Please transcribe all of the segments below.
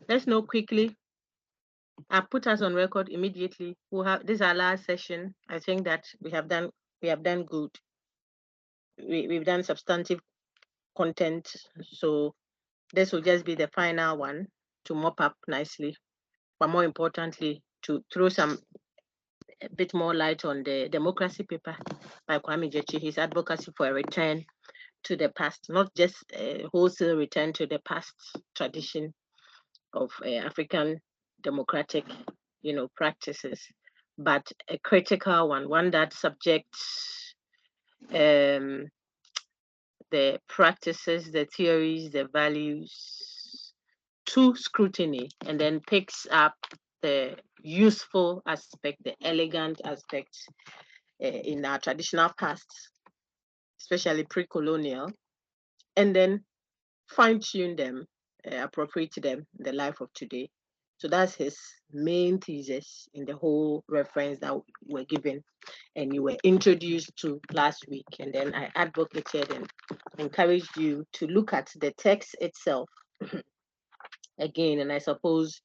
let's know quickly. I put us on record immediately. We'll have this is our last session. I think that we have done good. We've done substantive content. So this will just be the final one to mop up nicely. But more importantly, to throw some a bit more light on the democracy paper by Kwame Gyekye, his advocacy for a return to the past, not just a wholesale return to the past tradition of African democratic, practices, but a critical one, one that subjects um, the practices, the theories, the values to scrutiny, and then picks up the useful aspect, the elegant aspects in our traditional past, especially pre-colonial, and then fine-tune them, appropriate them in the life of today. So that's his main thesis in the whole reference that we're given and you were introduced to last week. And then I advocated and encouraged you to look at the text itself again. And I suppose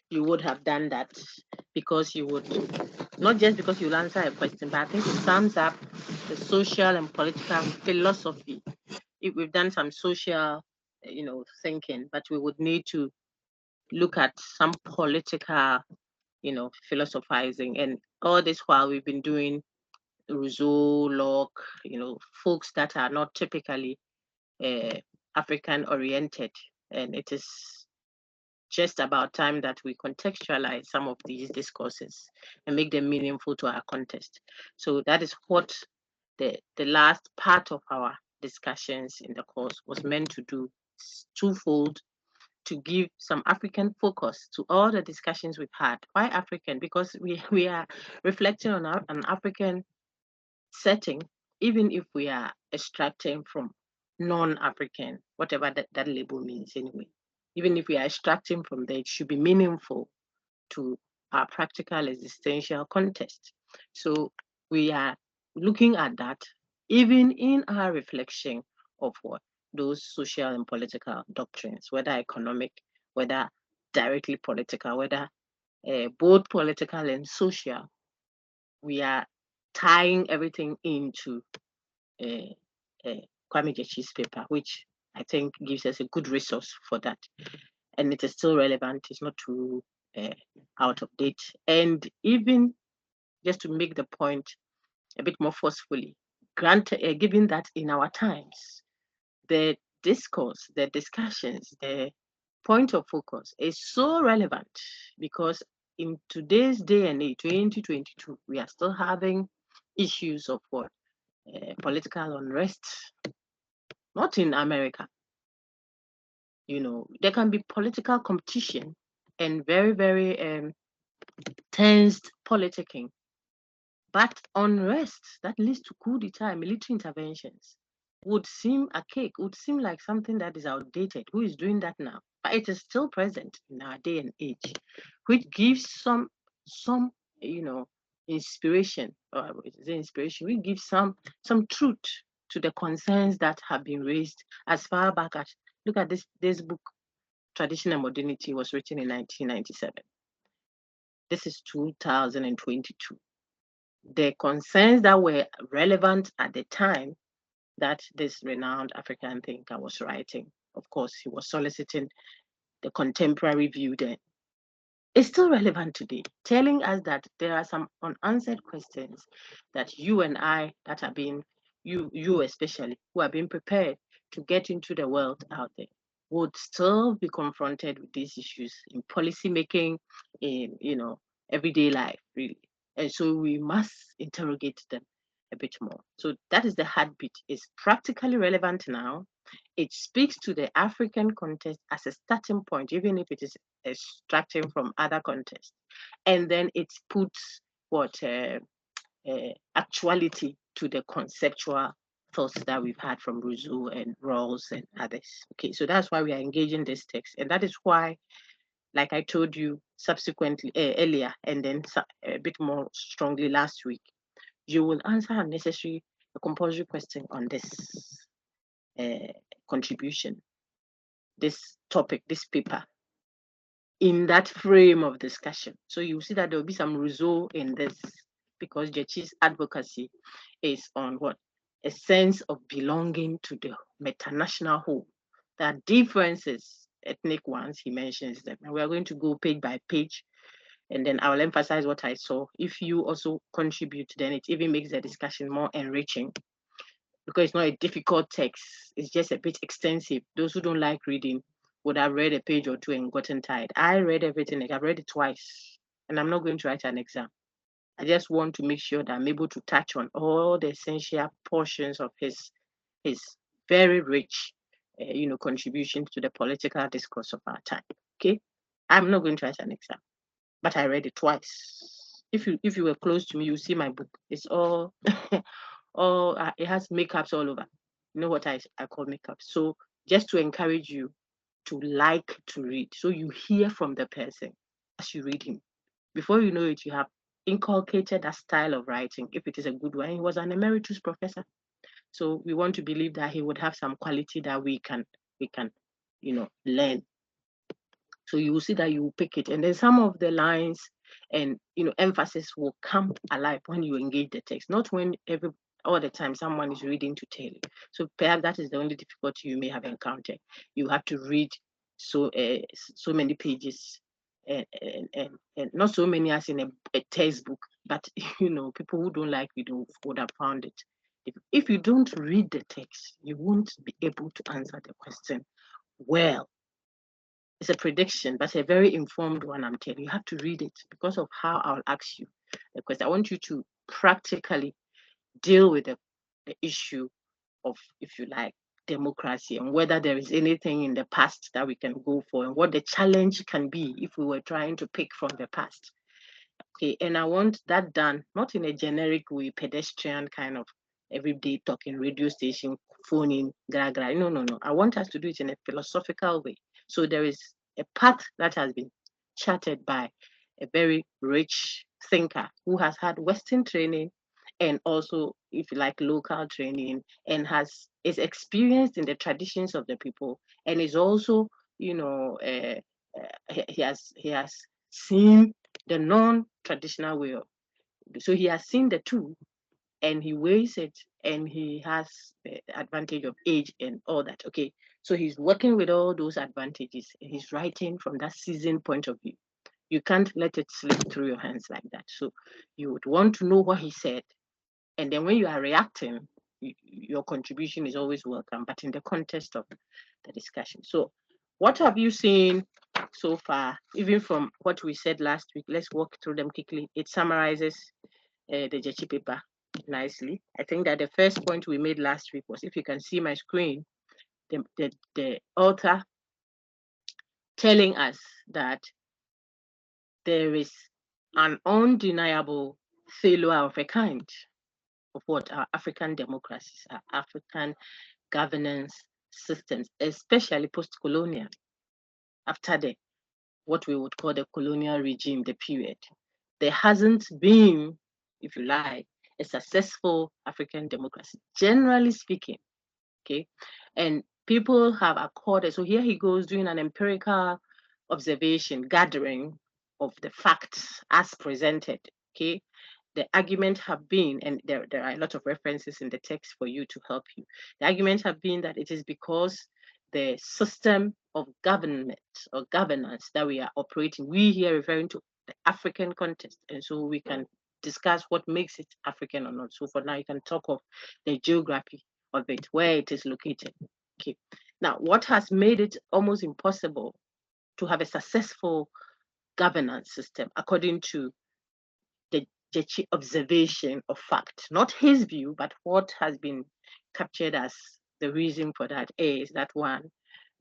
you would have done that because you would, not just because you'll answer a question, but I think it sums up the social and political philosophy. If we've done some social, thinking, but we would need to look at some political, philosophizing. And all this while we've been doing Rousseau, Locke, folks that are not typically uh, African oriented. And it is just about time that we contextualize some of these discourses and make them meaningful to our context. So that is what the last part of our discussions in the course was meant to do. It's twofold: to give some African focus to all the discussions we've had. Why African? Because we are reflecting on an African setting, even if we are extracting from non-African, whatever that label means anyway. Even if we are extracting from there, it should be meaningful to our practical existential context. So we are looking at that even in our reflection of what those social and political doctrines, whether economic, whether directly political, whether both political and social, we are tying everything into uh, Kwame Gyekye's paper, which I think gives us a good resource for that. And it is still relevant, it's not too uh, out of date. And even just to make the point a bit more forcefully, given that in our times, the discourse, the discussions, the point of focus is so relevant because in today's day and age, 2022, we are still having issues of what? Political unrest, not in America. There can be political competition and very, very tensed politicking, but unrest that leads to coup d'etat and military interventions would seem archaic, would seem like something that is outdated. Who is doing that now? But it is still present in our day and age, which gives some you know inspiration, or is it inspiration? We give some truth to the concerns that have been raised as far back as, look at this book, Tradition and Modernity, was written in 1997. This is 2022. The concerns that were relevant at the time that this renowned African thinker was writing, of course, he was soliciting the contemporary view then. It's still relevant today, telling us that there are some unanswered questions that you and I, that are being, you especially, who are being prepared to get into the world out there, would still be confronted with these issues in policy making, in everyday life, really. And so we must interrogate them a bit more. So that is the heartbeat. It's practically relevant now. It speaks to the African context as a starting point, even if it is extracting from other contexts. And then it puts what actuality to the conceptual thoughts that we've had from Rousseau and Rawls and others. Okay, so that's why we are engaging this text. And that is why, like I told you subsequently earlier, and then a bit more strongly last week, you will answer a compulsory question on this contribution, this topic, this paper, in that frame of discussion. So you see that there will be some result in this because Gyekye's advocacy is on what? A sense of belonging to the metanational whole. There are differences, ethnic ones, he mentions them. And we are going to go page by page, and then I will emphasize what I saw. If you also contribute, then it even makes the discussion more enriching because it's not a difficult text. It's just a bit extensive. Those who don't like reading would have read a page or two and gotten tired. I read everything. Like I've read it twice, and I'm not going to write an exam. I just want to make sure that I'm able to touch on all the essential portions of his very rich, contribution to the political discourse of our time. Okay, I'm not going to write an exam, but I read it twice. If you were close to me, you see my book. It's all all it has makeups all over. You know what I call makeup. So just to encourage you to like to read, so you hear from the person as you read him. Before you know it, you have inculcated that style of writing. If it is a good one, he was an emeritus professor, so we want to believe that he would have some quality that we can learn. So you will see that you will pick it. And then some of the lines and emphasis will come alive when you engage the text, not when all the time someone is reading to tell you. So perhaps that is the only difficulty you may have encountered. You have to read so many pages and not so many as in a textbook, but people who don't like reading would have found it. If you don't read the text, you won't be able to answer the question well. It's a prediction, but a very informed one, I'm telling you. You have to read it because of how I'll ask you the question. I want you to practically deal with the issue of, if you like, democracy and whether there is anything in the past that we can go for and what the challenge can be if we were trying to pick from the past. Okay, and I want that done not in a generic way, pedestrian kind of everyday talking, radio station, phoning, gra gra. No, no, no. I want us to do it in a philosophical way. So there is a path that has been charted by a very rich thinker who has had Western training and also, if you like, local training and is experienced in the traditions of the people and is also, he has seen the non-traditional way of. So he has seen the two and he weighs it and he has the advantage of age and all that. Okay. So he's working with all those advantages. He's writing from that seasoned point of view. You can't let it slip through your hands like that. So you would want to know what he said. And then when you are reacting, your contribution is always welcome, but in the context of the discussion. So what have you seen so far, even from what we said last week? Let's walk through them quickly. It summarizes the Gyekye paper nicely. I think that the first point we made last week was, if you can see my screen, the author telling us that there is an undeniable failure of a kind of what our African democracies, our African governance systems, especially post-colonial, after what we would call the colonial regime, the period. There hasn't been, if you like, a successful African democracy, generally speaking. Okay. And people have accorded. So here he goes doing an empirical observation, gathering of the facts as presented. Okay. The argument have been, and there are a lot of references in the text for you to help you. The arguments have been that it is because the system of government or governance that we are operating, we here referring to the African context, and so we can discuss what makes it African or not. So for now, you can talk of the geography of it, where it is located. Okay. Now, what has made it almost impossible to have a successful governance system, according to the Gyekye observation of fact, not his view, but what has been captured as the reason for that is that one,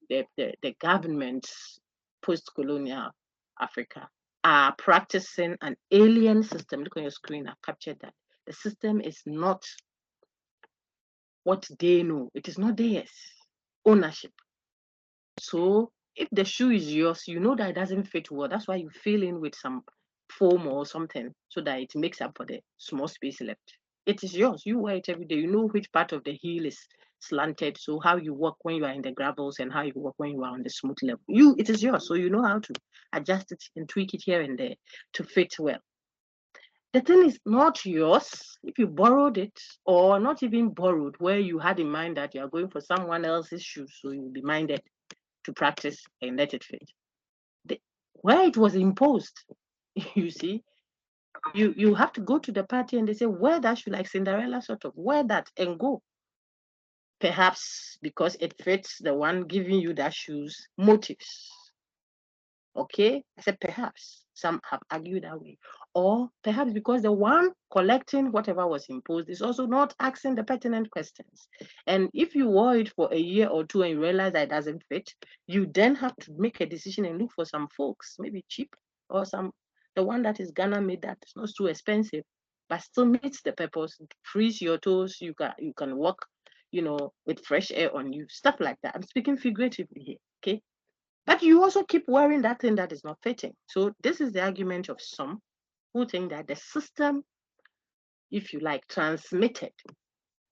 the governments post-colonial Africa are practicing an alien system. Look on your screen, I've captured that. The system is not what they know. It is not theirs. Ownership. So if the shoe is yours, you know that it doesn't fit well. That's why you fill in with some foam or something so that it makes up for the small space left. It is yours. You wear it every day. You know which part of the heel is slanted. So how you walk when you are in the gravels and how you walk when you are on the smooth level, it is yours. So you know how to adjust it and tweak it here and there to fit well. The thing is not yours if you borrowed it, or not even borrowed, where you had in mind that you are going for someone else's shoes, so you'll be minded to practice and let it fit. Where it was imposed, you see, you have to go to the party and they say, wear that shoe, like Cinderella, sort of, wear that and go. Perhaps because it fits the one giving you that shoes motives. Okay, I said perhaps. Some have argued that way. Or perhaps because the one collecting whatever was imposed is also not asking the pertinent questions. And if you wore it for a year or two and you realize that it doesn't fit, you then have to make a decision and look for some folks, maybe cheap, or the one that is Ghana made that is not too expensive, but still meets the purpose, frees your toes, you can walk, with fresh air on you, stuff like that. I'm speaking figuratively here, okay? But you also keep wearing that thing that is not fitting. So this is the argument of some who think that the system, if you like, transmitted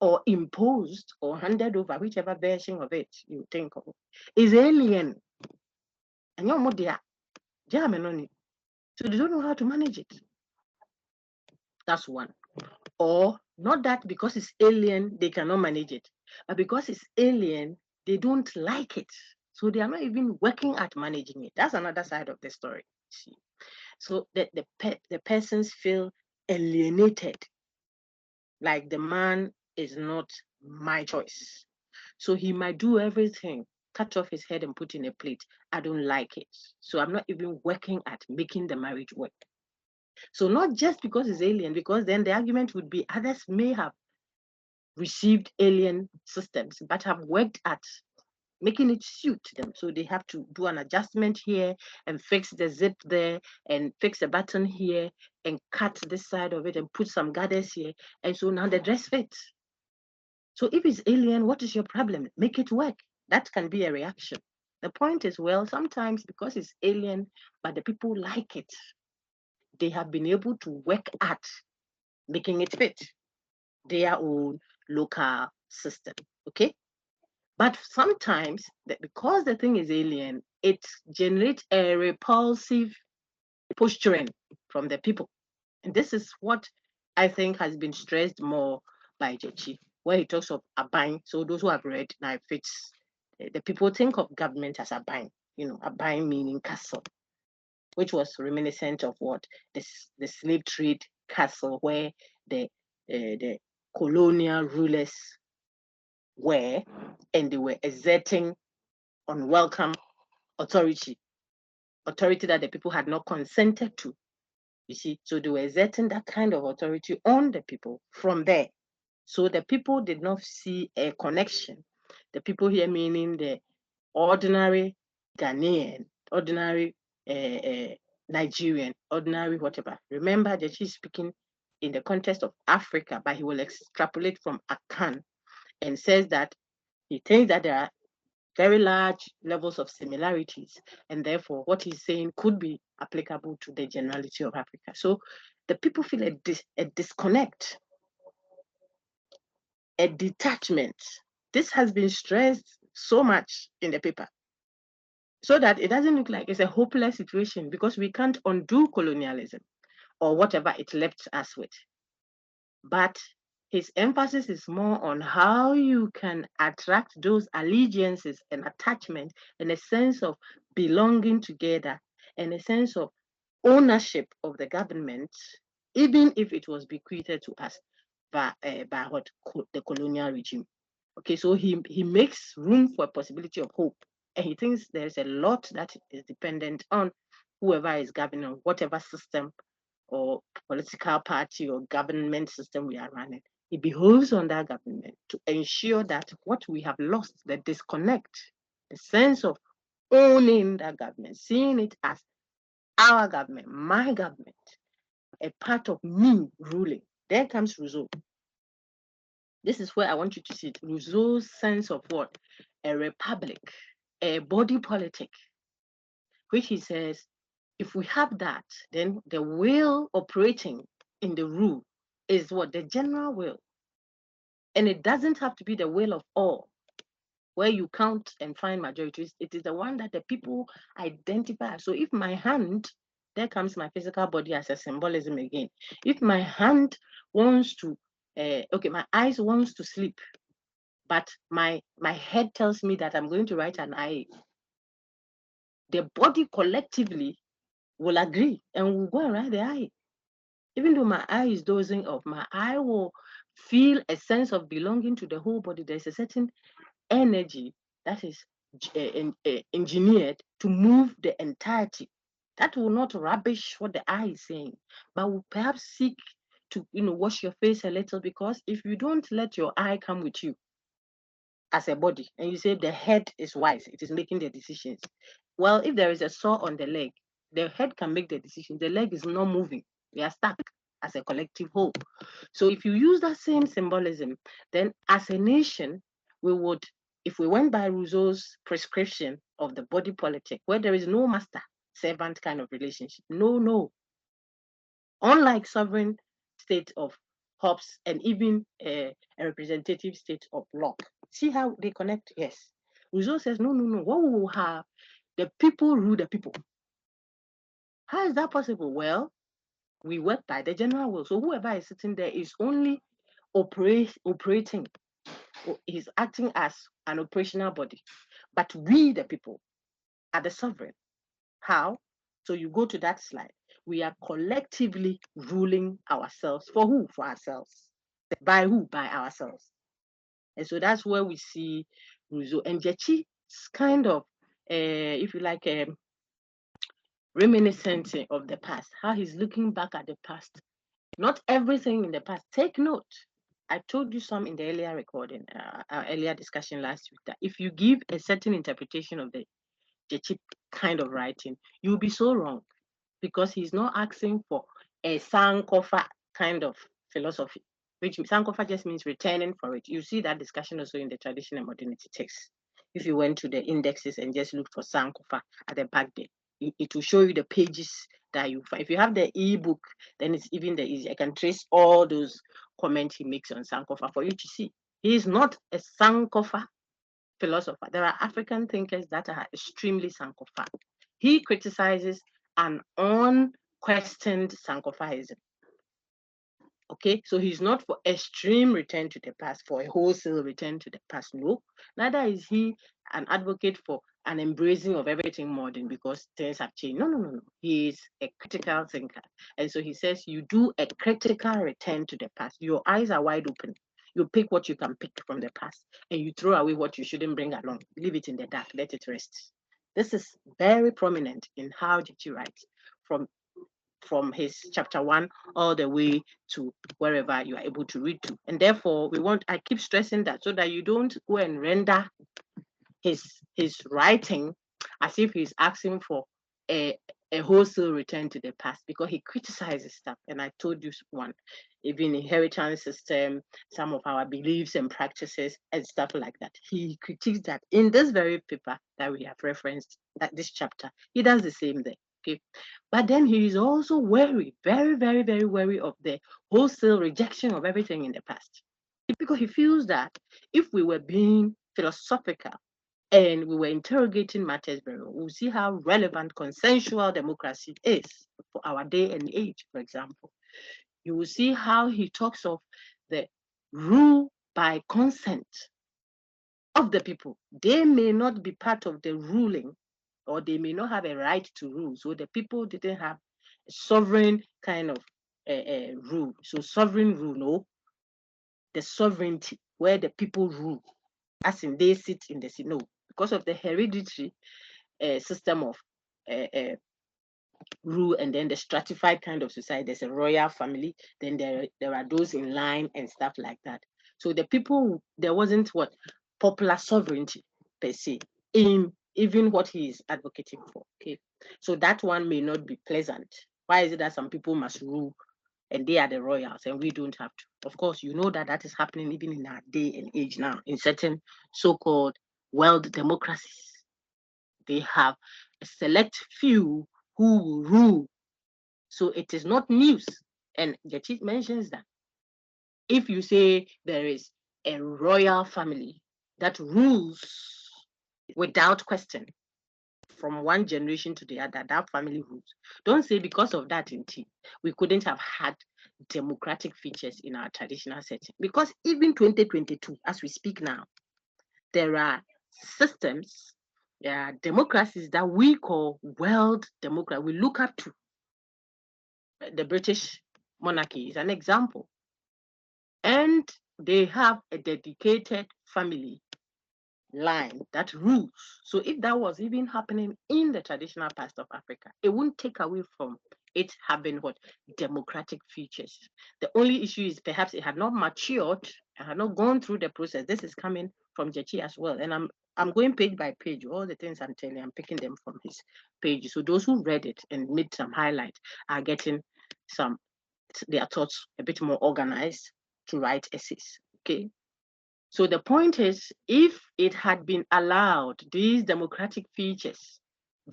or imposed or handed over, whichever version of it you think of, is alien. And you're more there. So they don't know how to manage it. That's one. Or not that because it's alien, they cannot manage it, but because it's alien, they don't like it. So they are not even working at managing it. That's another side of the story. See? So the persons feel alienated, like the man is not my choice. So he might do everything, cut off his head and put in a plate. I don't like it. So I'm not even working at making the marriage work. So not just because it's alien, because then the argument would be others may have received alien systems, but have worked at making it suit them. So they have to do an adjustment here and fix the zip there and fix a button here and cut this side of it and put some gathers here. And so now the dress fits. So if it's alien, what is your problem? Make it work. That can be a reaction. The point is, well, sometimes because it's alien, but the people like it, they have been able to work at making it fit their own local system. Okay? But sometimes, because the thing is alien, it generates a repulsive posturing from the people. And this is what I think has been stressed more by Gyekye, where he talks of Aban. So those who have read, now it fits. The people think of government as Aban, Aban meaning castle, which was reminiscent of what the slave trade castle, where the colonial rulers were, and they were exerting unwelcome authority that the people had not consented to. You see, so they were exerting that kind of authority on the people from there. So the people did not see a connection. The people here meaning the ordinary Ghanaian, ordinary Nigerian, ordinary whatever. Remember that she's speaking in the context of Africa, but he will extrapolate from Akan and says that he thinks that there are very large levels of similarities, and therefore what he's saying could be applicable to the generality of Africa. So the people feel a disconnect, a detachment. This has been stressed so much in the paper so that it doesn't look like it's a hopeless situation, because we can't undo colonialism or whatever it left us with. But his emphasis is more on how you can attract those allegiances and attachment and a sense of belonging together and a sense of ownership of the government, even if it was bequeathed to us by what the colonial regime. Okay, so he makes room for a possibility of hope, and he thinks there's a lot that is dependent on whoever is governing, whatever system or political party or government system we are running. It behoves on that government to ensure that what we have lost, the disconnect, the sense of owning that government, seeing it as our government, my government, a part of me ruling. There comes Rousseau. This is where I want you to see it. Rousseau's sense of what? A republic, a body politic, which he says, if we have that, then the will operating in the rule is what? The general will. And it doesn't have to be the will of all, where you count and find majorities. It is the one that the people identify. So if my hand, there comes my physical body as a symbolism again. If my hand wants to, okay, my eyes wants to sleep, but my head tells me that I'm going to write an eye, the body collectively will agree and will go and write the eye. Even though my eye is dozing off, my eye will feel a sense of belonging to the whole body. There's a certain energy that is engineered to move the entirety. That will not rubbish what the eye is saying, but will perhaps seek to, wash your face a little, because if you don't let your eye come with you as a body, and you say the head is wise, it is making the decisions. Well, if there is a sore on the leg, the head can make the decision. The leg is not moving. We are stuck as a collective whole. So if you use that same symbolism, then as a nation, we would, if we went by Rousseau's prescription of the body politic, where there is no master servant kind of relationship, no. Unlike sovereign state of Hobbes and even a representative state of Locke. See how they connect? Yes. Rousseau says, no. What we will have, the people rule the people. How is that possible? Well, we work by the general will. So whoever is sitting there is only operating, is acting as an operational body. But we, the people, are the sovereign. How? So you go to that slide. We are collectively ruling ourselves. For who? For ourselves. By who? By ourselves. And so that's where we see Rousseau. And Gyekye's kind of, if you like, reminiscent of the past, how he's looking back at the past. Not everything in the past. Take note. I told you some in the earlier recording, earlier discussion last week, that if you give a certain interpretation of the Gyekye kind of writing, you'll be so wrong, because he's not asking for a Sankofa kind of philosophy, which Sankofa just means returning for it. You see that discussion also in the traditional modernity text. If you went to the indexes and just looked for Sankofa at the back there, it will show you the pages that you find. If you have the ebook, then it's even the easier. I can trace all those comments he makes on Sankofa for you to see. He is not a Sankofa philosopher. There are African thinkers that are extremely Sankofa. He criticizes an unquestioned Sankofaism. Okay, so he's not for extreme return to the past, for a wholesale return to the past. No, neither is he an advocate for an embracing of everything modern because things have changed. No. He is a critical thinker. And so he says you do a critical return to the past. Your eyes are wide open. You pick what you can pick from the past and you throw away what you shouldn't bring along. Leave it in the dark, let it rest. This is very prominent in how Gyekye writes from his chapter 1 all the way to wherever you are able to read to. And therefore, I keep stressing that so that you don't go and render his writing as if he's asking for a wholesale return to the past, because he criticizes stuff. And I told you one, even inheritance system, some of our beliefs and practices and stuff like that. He critiques that in this very paper that we have referenced, that this chapter, he does the same thing. Okay. But then he is also wary, very, very, very wary of the wholesale rejection of everything in the past. Because he feels that if we were being philosophical and we were interrogating matters very well, we'll see how relevant consensual democracy is for our day and age, for example. You will see how he talks of the rule by consent of the people. They may not be part of the ruling, or they may not have a right to rule. So the people didn't have a sovereign kind of rule. So sovereign rule, no, the sovereignty where the people rule, as in they sit in the seat. No, because of the hereditary system of rule, and then the stratified kind of society. There's a royal family, then there are those in line and stuff like that. So the people, there wasn't what popular sovereignty per se in even what he is advocating for. Okay, so that one may not be pleasant. Why is it that some people must rule and they are the royals and we don't have to? Of course, you know that is happening even in our day and age now in certain so-called world democracies. They have a select few who will rule. So it is not news. And Gyekye mentions that if you say there is a royal family that rules without question from one generation to the other. That family rules. Don't say because of that we couldn't have had democratic features in our traditional setting. Because even 2022, as we speak now, there are systems, there are democracies that we call world democracy. We look up to. The British monarchy is an example. And they have a dedicated family line that rules. So if that was even happening in the traditional past of Africa, it wouldn't take away from it having what democratic features. The only issue is perhaps it had not matured, it had not gone through the process. This is coming from Gyekye as well, and I'm going page by page. All the things I'm telling, I'm picking them from his pages. So those who read it and made some highlight are getting some their thoughts a bit more organized to write essays. Okay. So the point is, if it had been allowed, these democratic features,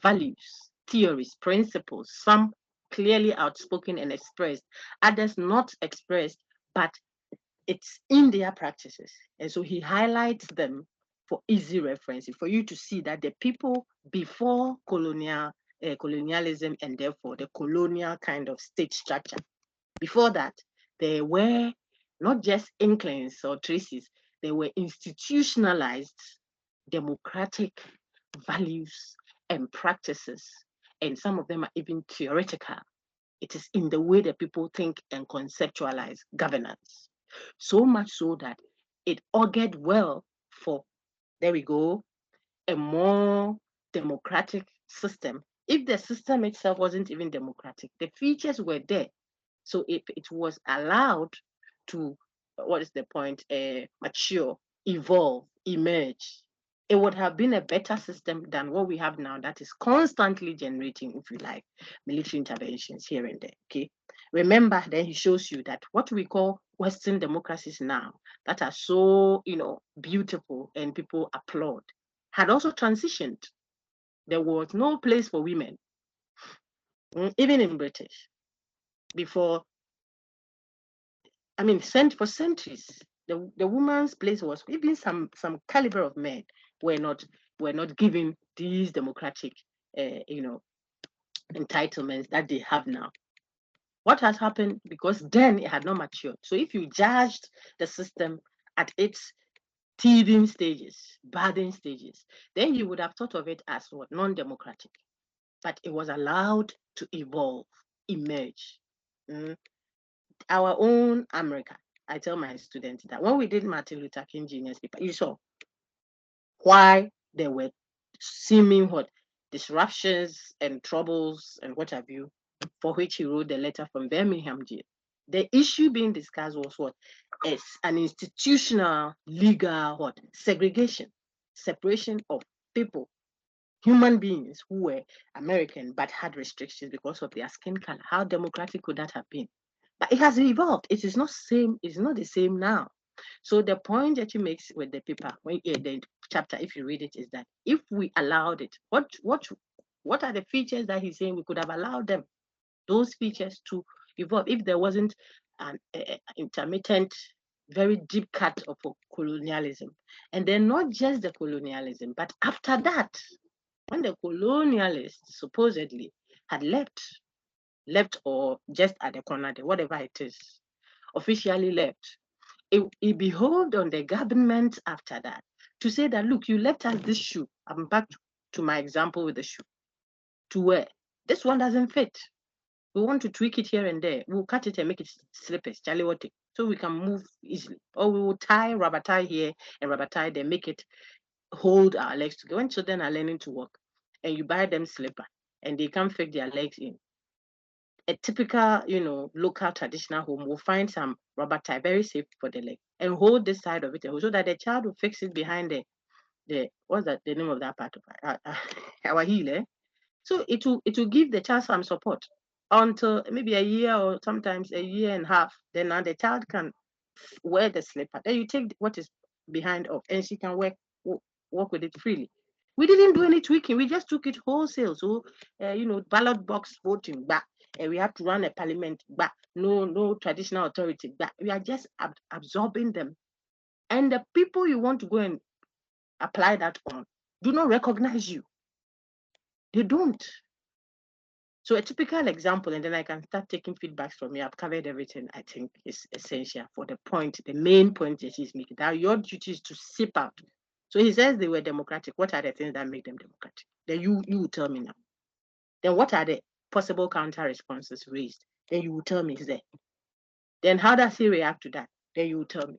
values, theories, principles, some clearly outspoken and expressed, others not expressed, but it's in their practices. And so he highlights them for easy reference, for you to see that the people before colonialism and therefore the colonial kind of state structure, before that, there were not just inklings or traces, they were institutionalized democratic values and practices, and some of them are even theoretical. It is in the way that people think and conceptualize governance. So much so that it augured well for, there we go, a more democratic system. If the system itself wasn't even democratic, the features were there. So if it was allowed to, what is the point, mature, evolve, emerge, it would have been a better system than what we have now that is constantly generating, if you like, military interventions here and there. Okay. Remember, then he shows you that what we call Western democracies now that are so, beautiful and people applaud had also transitioned. There was no place for women, even in British, before. I mean, for centuries, the woman's place was, even some caliber of men were not given these democratic, entitlements that they have now. What has happened? Because then it had not matured. So if you judged the system at its teething stages, budding stages, then you would have thought of it as what, non-democratic. But it was allowed to evolve, emerge. Mm. Our own America. I tell my students that when we did Martin Luther King Jr.'s paper, you saw why there were seeming what disruptions and troubles and what have you, for which he wrote the letter from Birmingham jail. The issue being discussed was what? It's an institutional, legal what? Segregation, separation of people, human beings who were American but had restrictions because of their skin color. How democratic could that have been? But it has evolved. It is not same. It's not the same now. So the point that you make with the paper, the chapter, if you read it, is that if we allowed it, what are the features that he's saying we could have allowed them? Those features to evolve if there wasn't an intermittent, very deep cut of colonialism, and then not just the colonialism, but after that, when the colonialists supposedly had left or just at the corner, whatever it is, officially left, it behoved on the government after that to say that, look, you left us this shoe. I'm back to my example with the shoe. To wear. This one doesn't fit. We want to tweak it here and there. We'll cut it and make it slippers, Charlie Water, so we can move easily. Or we will tie rubber tie here and rubber tie there, make it hold our legs together. When children are learning to walk and you buy them slipper and they can't fit their legs in, a typical, local traditional home will find some rubber tie, very safe for the leg, and hold this side of it so that the child will fix it behind the what's that the name of that part of our heel, eh? So it will give the child some support until maybe a year or sometimes a year and a half. Then now the child can wear the slipper. Then you take what is behind off, and she can walk with it freely. We didn't do any tweaking. We just took it wholesale. So, ballot box voting back. And we have to run a parliament back. No traditional authority back. We are just absorbing them. And the people you want to go and apply that on do not recognize you. They don't. So a typical example, and then I can start taking feedbacks from you. I've covered everything I think is essential for the point, the main point that he's making. That your duty is to sip out. So he says they were democratic. What are the things that make them democratic? Then you will tell me now. Then what are the possible counter responses raised? Then you will tell me is there. Then how does he react to that? Then you will tell me.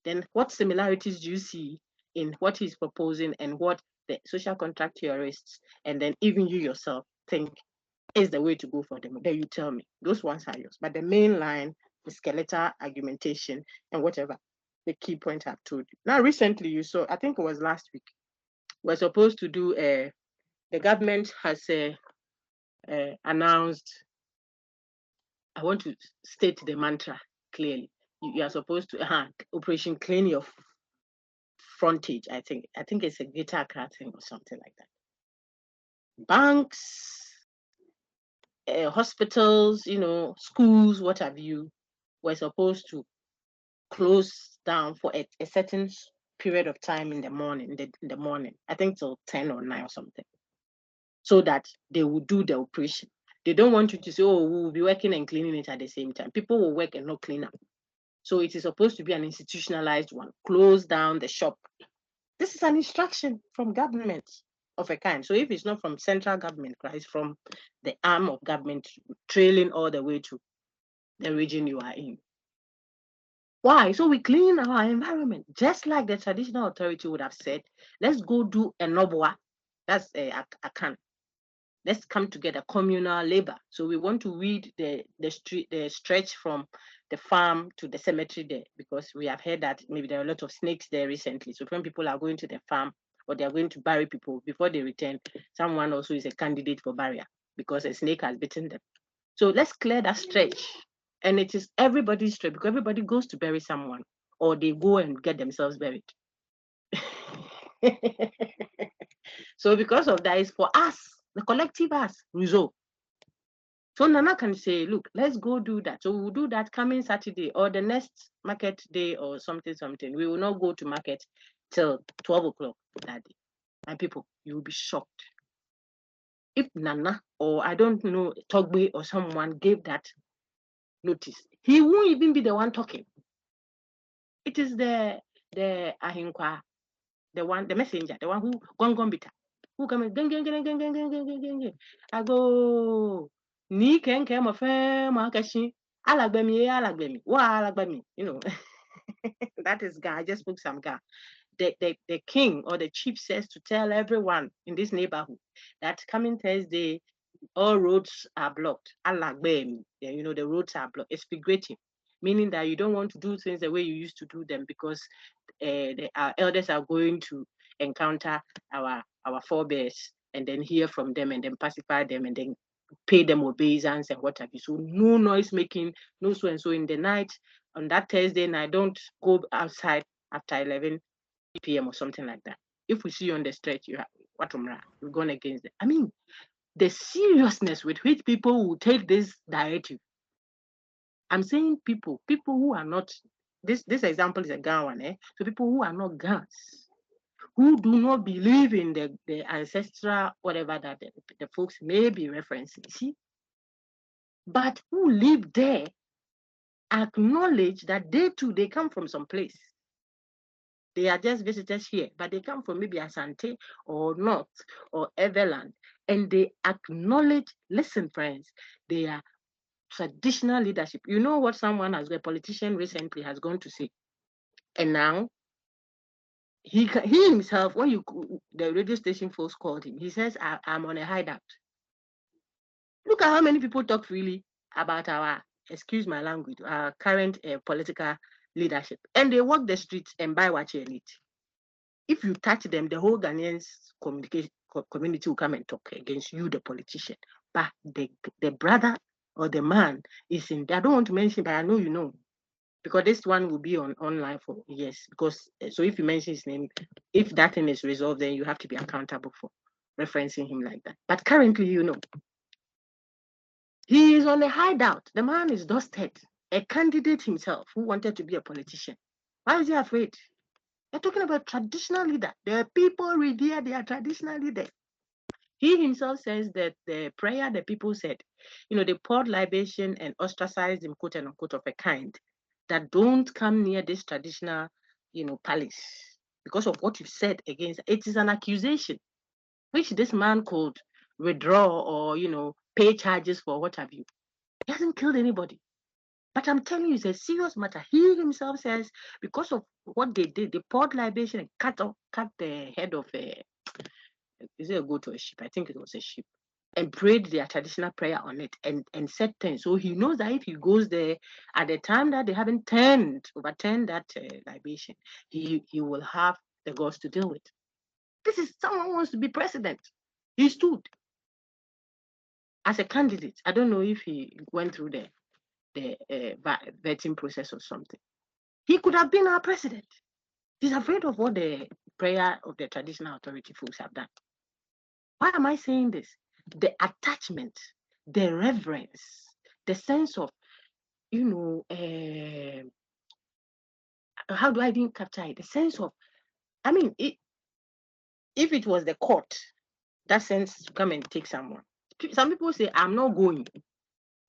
Then what similarities do you see in what he's proposing and what the social contract theorists and then even you yourself think is the way to go for them? Then you tell me. Those ones are yours. But the main line, the skeletal argumentation and whatever, the key point I've told you. Now, recently you saw, I think it was last week, we're supposed to do the government has announced, I want to state the mantra clearly. You are supposed to, Operation Clean Your Frontage, I think. I think it's a Greater Accra thing or something like that. Banks, hospitals, schools, what have you, were supposed to close down for a certain period of time in the morning, in the morning, I think till 10 or 9 or something, so that they will do the operation. They don't want you to say, oh, we'll be working and cleaning it at the same time. People will work and not clean up. So it is supposed to be an institutionalized one. Close down the shop. This is an instruction from government of a kind. So if it's not from central government, it's from the arm of government trailing all the way to the region you are in. Why? So we clean our environment, just like the traditional authority would have said, let's go do a nobwa. That's a can. Let's come together, communal labor. So we want to weed the stretch from the farm to the cemetery there, because we have heard that maybe there are a lot of snakes there recently. So when people are going to the farm or they are going to bury people, before they return, someone also is a candidate for burial because a snake has bitten them. So let's clear that stretch. And it is everybody's stretch because everybody goes to bury someone or they go and get themselves buried. So because of that, it's for us, the collective us, result. So Nana can say, look, let's go do that. So we'll do that coming Saturday or the next market day or something. We will not go to market till 12 o'clock that day. And people, you will be shocked. If Nana or I don't know, Togbe or someone gave that notice, he won't even be the one talking. It is the Ahinkwa, the messenger, the one who gong bita, who come gang. I go ni ken mo fe ma kashi alagbemi wa alagbemi, that is guy. I just spoke some guy. The king or the chief says to tell everyone in this neighborhood that coming Thursday all roads are blocked. Alagbemi, the roads are blocked. It's figurative, meaning that you don't want to do things the way you used to do them because our elders are going to encounter our forebears and then hear from them and then pacify them and then pay them obeisance and what have you. So no noise making, no so and so in the night. On that Thursday night, don't go outside after 11 p.m. or something like that. If we see you on the street, you've gone against it. I mean, the seriousness with which people will take this directive. I'm saying people who are not, this example is a Gan one, so people who are not Gans, who do not believe in the ancestral, whatever that the folks may be referencing, see, but who live there, acknowledge that they too, they come from some place. They are just visitors here, but they come from maybe Asante or North or Everland, and they acknowledge, listen, friends, they are traditional leadership. You know what a politician recently has gone to say, and now he himself, when the radio station folks called him, he says, I'm on a hideout. Look at how many people talk freely about our, excuse my language, our current political leadership, and they walk the streets and buy what you need. If you touch them, the whole Ghanaian community will come and talk against you, the politician. But the brother or the man is in there. I don't want to mention, but I know you know. Because this one will be online for years. Because so if you mention his name, if that thing is resolved, then you have to be accountable for referencing him like that. But currently, he is on a hideout. The man is dusted. A candidate himself who wanted to be a politician. Why is he afraid? They're talking about traditional leader. The people revere their traditional leader. He himself says that the prayer the people said, they poured libation and ostracized him, quote and unquote, of a kind that don't come near this traditional, palace because of what you said against. It is an accusation which this man could withdraw or, pay charges for what have you. He hasn't killed anybody. But I'm telling you, it's a serious matter. He himself says because of what they did, they poured libation and cut the head of is it a goat or a sheep? I think it was a sheep. And prayed their traditional prayer on it and said things. So he knows that if he goes there at the time that they haven't overturned that libation, he will have the gods to deal with. This is someone who wants to be president. He stood as a candidate. I don't know if he went through the vetting process or something. He could have been our president. He's afraid of what the prayer of the traditional authority folks have done. Why am I saying this? The attachment, the reverence, the sense of, how do I even capture it? The sense of, if it was the court that sends to come and take someone, some people say, I'm not going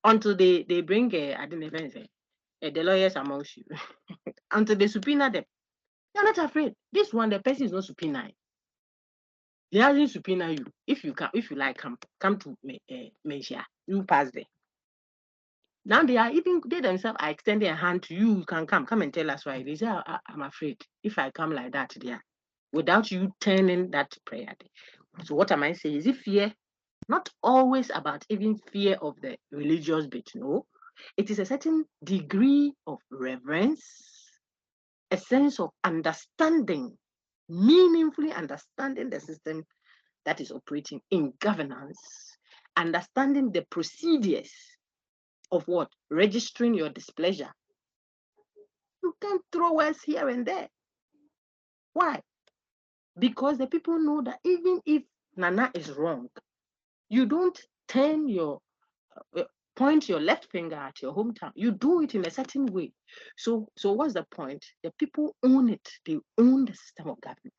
until they bring, I don't know if the lawyers amongst you, until they subpoena them. You're not afraid. This one, the person is not subpoenaed. He hasn't subpoena you. If you like, come to Malaysia. You pass there. Now they themselves are extending a hand to you. You can come and tell us why. They say, I'm afraid if I come like that there, without you turning that prayer. So what am I saying? Is it fear? Not always about even fear of the religious bit. No, it is a certain degree of reverence, a sense of understanding, meaningfully understanding the system that is operating in governance, understanding the procedures of what? Registering your displeasure. You can't throw words here and there. Why? Because the people know that even if Nana is wrong, you don't turn point your left finger at your hometown. You do it in a certain way. So what's the point? The people own it. They own the system of government.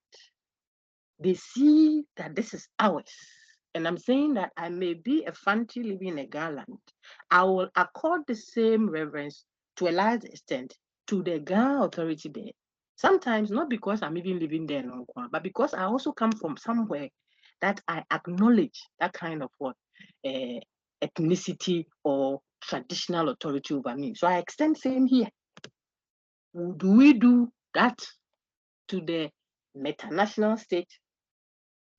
They see that this is ours. And I'm saying that I may be a fancy living in a Garland. I will accord the same reverence to a large extent to the Ga authority there. Sometimes not because I'm even living there, no, but because I also come from somewhere that I acknowledge that kind of what ethnicity or traditional authority over me. So I extend same here. Do we do that to the metanational state,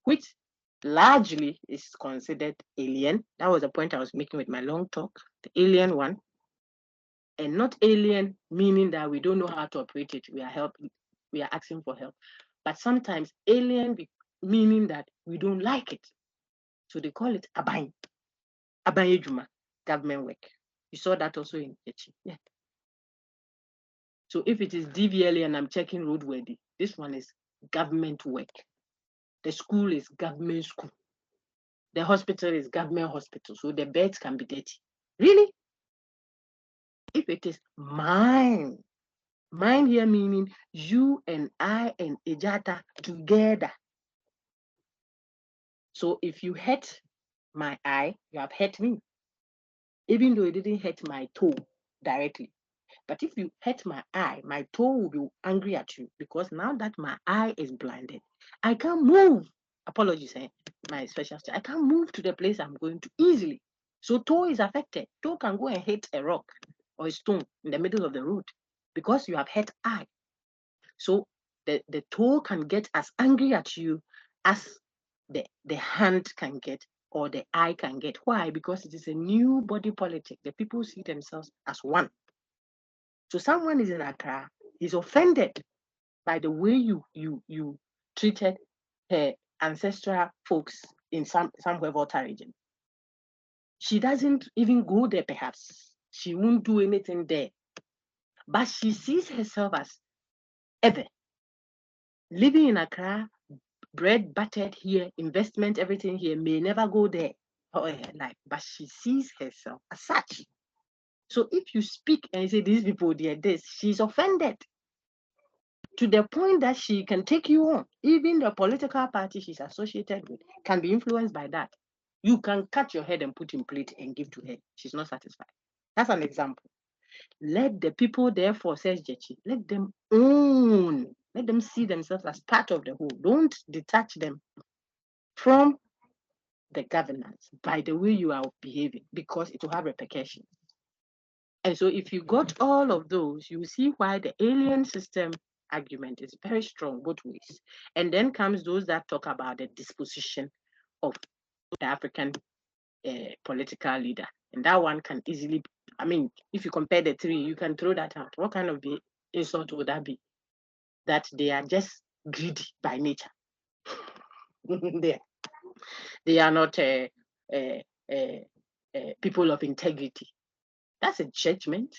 which largely is considered alien? That was the point I was making with my long talk, the alien one. And not alien meaning that we don't know how to operate it. We are asking for help. But sometimes alien meaning that we don't like it. So they call it Aban Juma, government work. You saw that also in Gyekye. Yeah. So if it is DVLA and I'm checking roadworthy, this one is government work. The school is government school. The hospital is government hospital. So the beds can be dirty. Really? If it is mine here meaning you and I and Ejata together. So if you hurt my eye, you have hurt me. Even though it didn't hurt my toe directly. But if you hurt my eye, my toe will be angry at you because now that my eye is blinded, I can't move. Apologies, my specialty. I can't move to the place I'm going to easily. So toe is affected. Toe can go and hit a rock or a stone in the middle of the road because you have hurt eye. So the toe can get as angry at you as the hand can get or the eye can get. Why? Because it is a new body politic. The people see themselves as one. So someone is in Accra, he's offended by the way you treated her ancestral folks in some Volta region. She doesn't even go there, perhaps. She won't do anything there. But she sees herself as ever. Living in Accra, bread buttered here, investment, everything here, may never go there for her life. But she sees herself as such. So if you speak and say these people, they're this, she's offended. to the point that she can take you on. Even the political party she's associated with can be influenced by that. You can cut your head and put in plate and give to her. She's not satisfied. That's an example. Let the people, therefore, says Gyekye, let them own, let them see themselves as part of the whole. Don't detach them from the governance by the way you are behaving, because it will have repercussions. And so if you got all of those, you see why the alien system argument is very strong both ways. And then comes those that talk about the disposition of the African political leader. And that one can easily, I mean, if you compare the three, you can throw that out. What kind of insult would that be? That they are just greedy by nature. they are not people of integrity. That's a judgment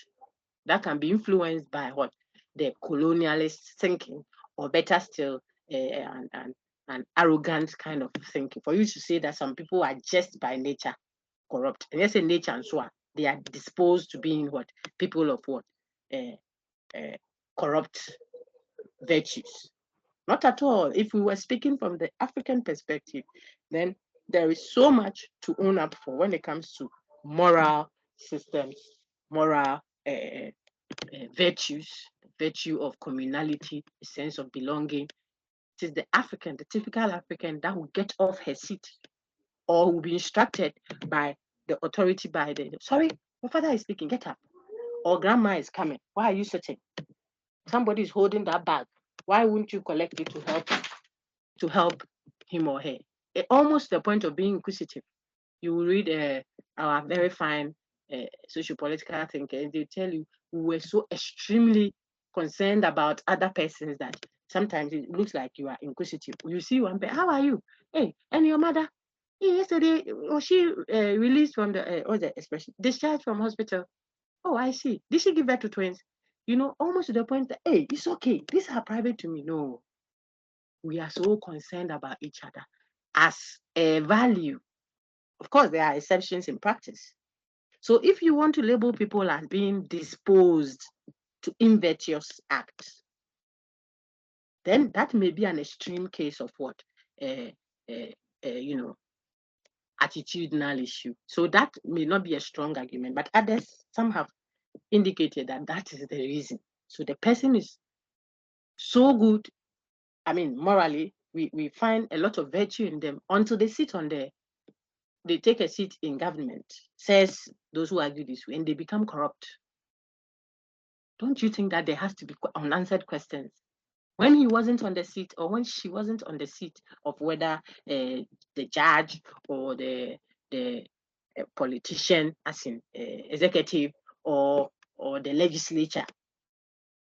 that can be influenced by what? The colonialist thinking, or better still, an arrogant kind of thinking. For you to say that some people are just by nature corrupt, and let's say nature and so on, they are disposed to being what? People of what? Corrupt virtues. Not at all. If we were speaking from the African perspective, then there is so much to own up for when it comes to moral systems, moral virtues, virtue of communality, a sense of belonging. It is the African, the typical African, that will get off her seat or will be instructed by the authority, by the, sorry, my father is speaking, get up. Or grandma is coming. Why are you sitting? Somebody is holding that bag. Why wouldn't you collect it to help him or her? Almost the point of being inquisitive. You will read our very fine socio-political thinker, and they tell you we were so extremely concerned about other persons that sometimes it looks like you are inquisitive. You see one person, how are you? Hey, and your mother? Hey, yesterday was she released from the what's the expression? Discharged from hospital. Oh, I see. Did she give birth to twins? You know, almost to the point that, hey, it's okay. These are private to me. No, we are so concerned about each other as a value. Of course, there are exceptions in practice. So if you want to label people as being disposed to invirtuous acts, then that may be an extreme case of what? You know, attitudinal issue. So that may not be a strong argument, but others, some have indicated that that is the reason. So the person is so good. I mean, morally, we find a lot of virtue in them until they sit on they take a seat in government, says those who argue this way, and they become corrupt. Don't you think that there has to be unanswered questions? When he wasn't on the seat, or when she wasn't on the seat of whether the judge or the politician, as in executive or the legislature,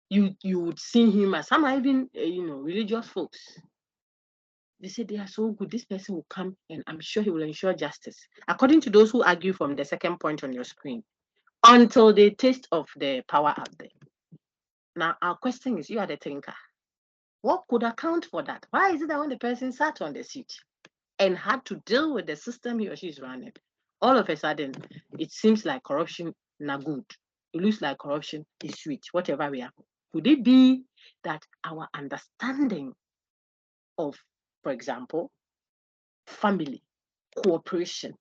you would see him as some are even religious folks. They say they are so good. This person will come and I'm sure he will ensure justice. According to those who argue from the second point on your screen, until they taste of the power out there. Now, our question is, you are the thinker. What could account for that? Why is it that when the person sat on the seat and had to deal with the system he or she is running, all of a sudden, it seems like corruption not good. It looks like corruption is sweet, whatever we are. Could it be that our understanding of, for example, family, cooperation,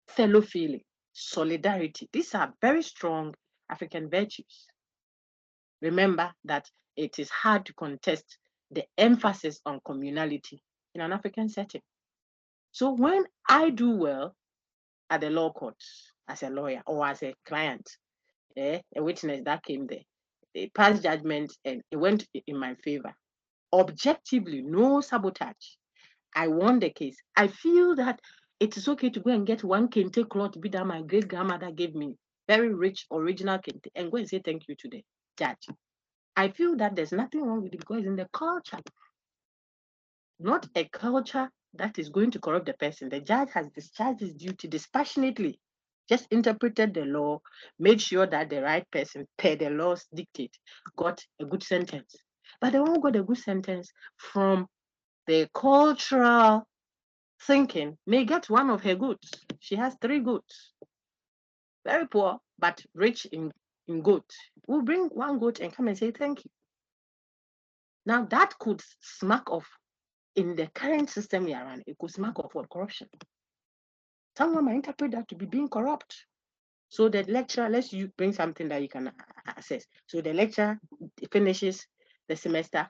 fellow feeling, solidarity, these are very strong African virtues. Remember that it is hard to contest the emphasis on communality in an African setting. So when I do well at the law courts as a lawyer or as a client, a witness that came there, they passed judgment and it went in my favor. Objectively, no sabotage. I won the case. I feel that it is okay to go and get one kente cloth be that my great grandmother gave me, very rich original kente, and go and say thank you to the judge. I feel that there's nothing wrong with it because in the culture, not a culture that is going to corrupt the person. The judge has discharged his duty dispassionately, just interpreted the law, made sure that the right person, per the law's dictate, got a good sentence. But the one who got a good sentence from the cultural thinking may get one of her goods. She has 3 goods. Very poor, but rich in goat. We'll bring 1 goat and come and say thank you. Now that could smack of, in the current system we are in, it could smack of what? Corruption. Someone might interpret that to be being corrupt. So the lecturer, let's you bring something that you can access. So the lecturer finishes the semester,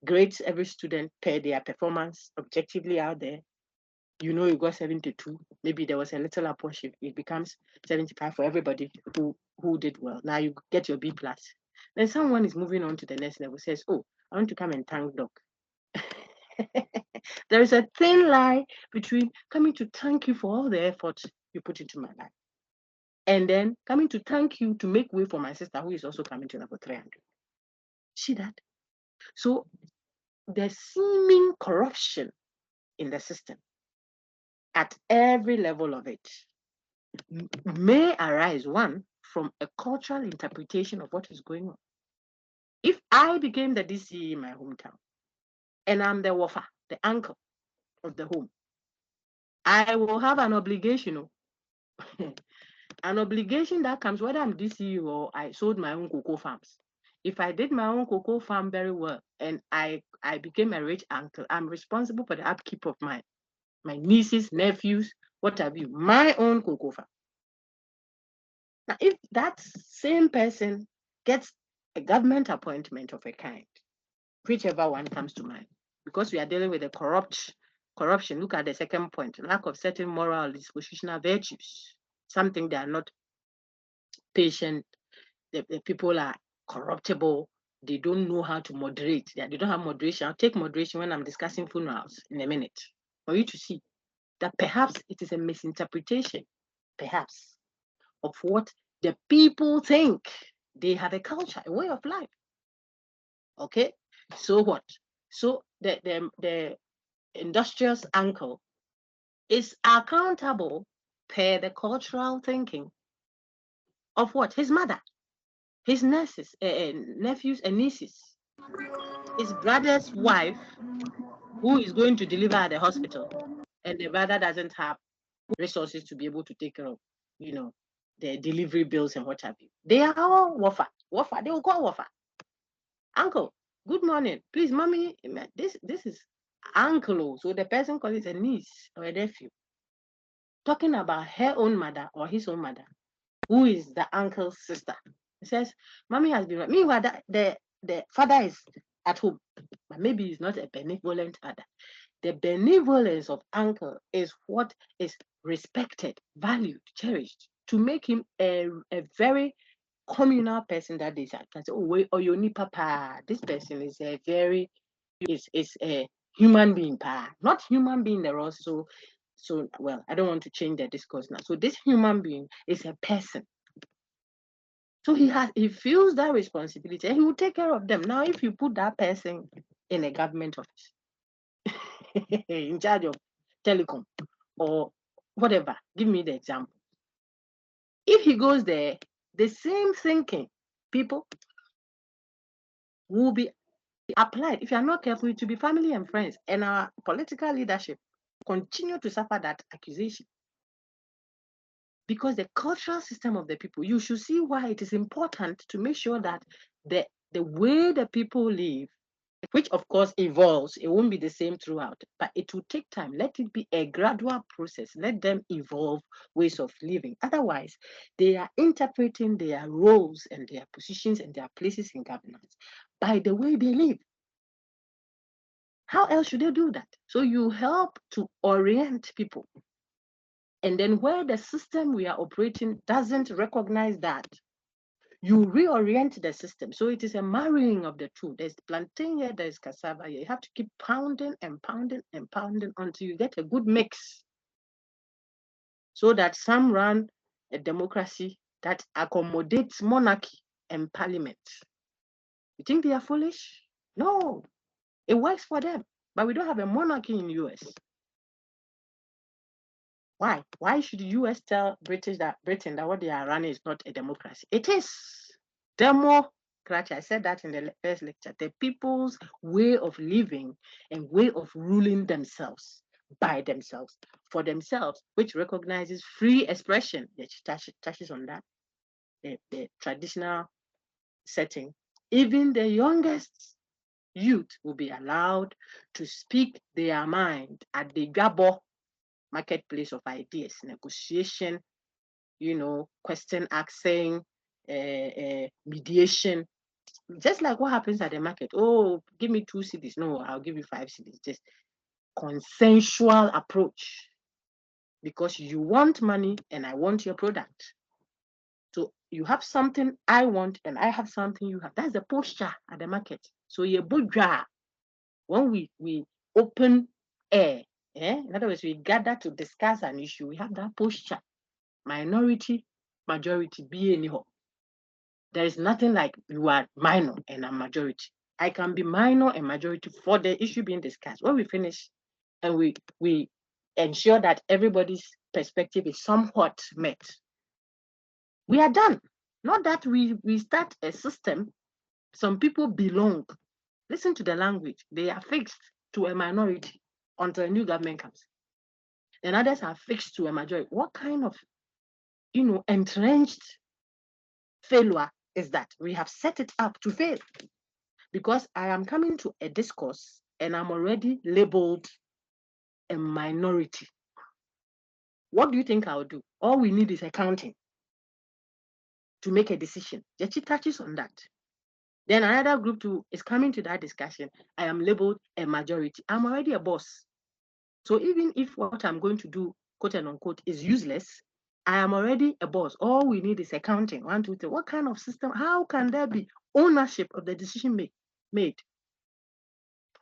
grades every student per their performance objectively out there. You know you got 72. Maybe there was a little apportion. It becomes 75 for everybody who did well. Now you get your B plus. Then someone is moving on to the next level, says, "Oh, I want to come and thank Doc." There is a thin line between coming to thank you for all the effort you put into my life and then coming to thank you to make way for my sister who is also coming to level 300. See that? So the seeming corruption in the system at every level of it may arise, one, from a cultural interpretation of what is going on. If I became the DC in my hometown and I'm the wafa, the uncle of the home, I will have an obligation, an obligation that comes whether I'm DC or I sold my own cocoa farms. If I did my own cocoa farm very well and I became a rich uncle, I'm responsible for the upkeep of my nieces, nephews, what have you, my own cocoa farm. Now, if that same person gets a government appointment of a kind, whichever one comes to mind, because we are dealing with a corruption, look at the second point, lack of certain moral dispositional virtues, something they are not patient, the people are corruptible, they don't know how to moderate, they don't have moderation. I'll take moderation when I'm discussing funerals in a minute, for you to see that perhaps it is a misinterpretation, perhaps, of what the people think. They have a culture, a way of life. Okay, so what? So the industrious uncle is accountable per the cultural thinking of what? His mother, his nurses, nephews and nieces, his brother's wife, who is going to deliver at the hospital, and the brother doesn't have resources to be able to take care of, the delivery bills and what have you. They are all wafa. Wafa, they will call wafa. Uncle, good morning. Please, mommy, this is uncle. So the person calls it a niece or a nephew. Talking about her own mother or his own mother, who is the uncle's sister. He says, mommy has been right. Meanwhile, the father is at home, but maybe he's not a benevolent father. The benevolence of uncle is what is respected, valued, cherished to make him a very communal person that they can say, oh, wait, oh, you need papa. This person is a very is a human being, not human being there also. So well, I don't want to change the discourse now. So this human being is a person. So he feels that responsibility and he will take care of them. Now, if you put that person in a government office, in charge of telecom or whatever, give me the example. If he goes there, the same thinking people will be applied. If you are not careful, it will be family and friends, and our political leadership continue to suffer that accusation. Because the cultural system of the people, you should see why it is important to make sure that the way the people live, which of course evolves, it won't be the same throughout, but it will take time. Let it be a gradual process. Let them evolve ways of living. Otherwise, they are interpreting their roles and their positions and their places in governance by the way they live. How else should they do that? So you help to orient people. And then where the system we are operating doesn't recognize that, you reorient the system. So it is a marrying of the two. There's plantain here, there's cassava here. You have to keep pounding and pounding and pounding until you get a good mix. So that some run a democracy that accommodates monarchy and parliament. You think they are foolish? No, it works for them. But we don't have a monarchy in the US. Why? Why should the US tell Britain that what they are running is not a democracy? It is. Democracy. I said that in the first lecture. The people's way of living and way of ruling themselves by themselves, for themselves, which recognizes free expression. It touches on that. The traditional setting. Even the youngest youth will be allowed to speak their mind at the Gabo marketplace of ideas, negotiation, question asking, mediation, just like what happens at the market. Oh, give me 2 cedis. No, I'll give you 5 cedis. Just consensual approach, because you want money and I want your product. So you have something I want and I have something you have. That's the posture at the market. So when we open air, in other words, we gather to discuss an issue, we have that posture. Minority, majority, be anyhow. There is nothing like you are minor and I'm majority. I can be minor and majority for the issue being discussed. When we finish and we ensure that everybody's perspective is somewhat met, we are done. Not that we start a system. Some people belong. Listen to the language. They are fixed to a minority until a new government comes. And others are fixed to a majority. What kind of, entrenched failure is that? We have set it up to fail. Because I am coming to a discourse and I'm already labeled a minority. What do you think I'll do? All we need is accounting to make a decision. Gyekye touches on that. Then another group too is coming to that discussion. I am labeled a majority. I'm already a boss. So even if what I'm going to do, quote and unquote, is useless, I am already a boss. All we need is accounting. 1, 2, 3. What kind of system? How can there be ownership of the decision made?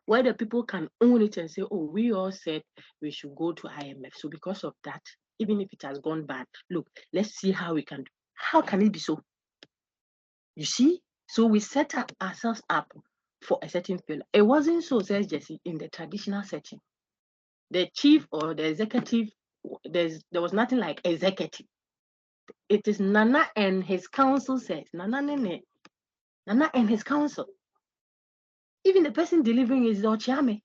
Where the people can own it and say, oh, we all said we should go to IMF. So because of that, even if it has gone bad, look, let's see how we can do. How can it be so? You see? So we set ourselves up for a certain failure. It wasn't so, says Jesse, in the traditional setting. The chief or the executive, there was nothing like executive. It is Nana and his council says, Nana and his council. Even the person delivering is the Ochiame.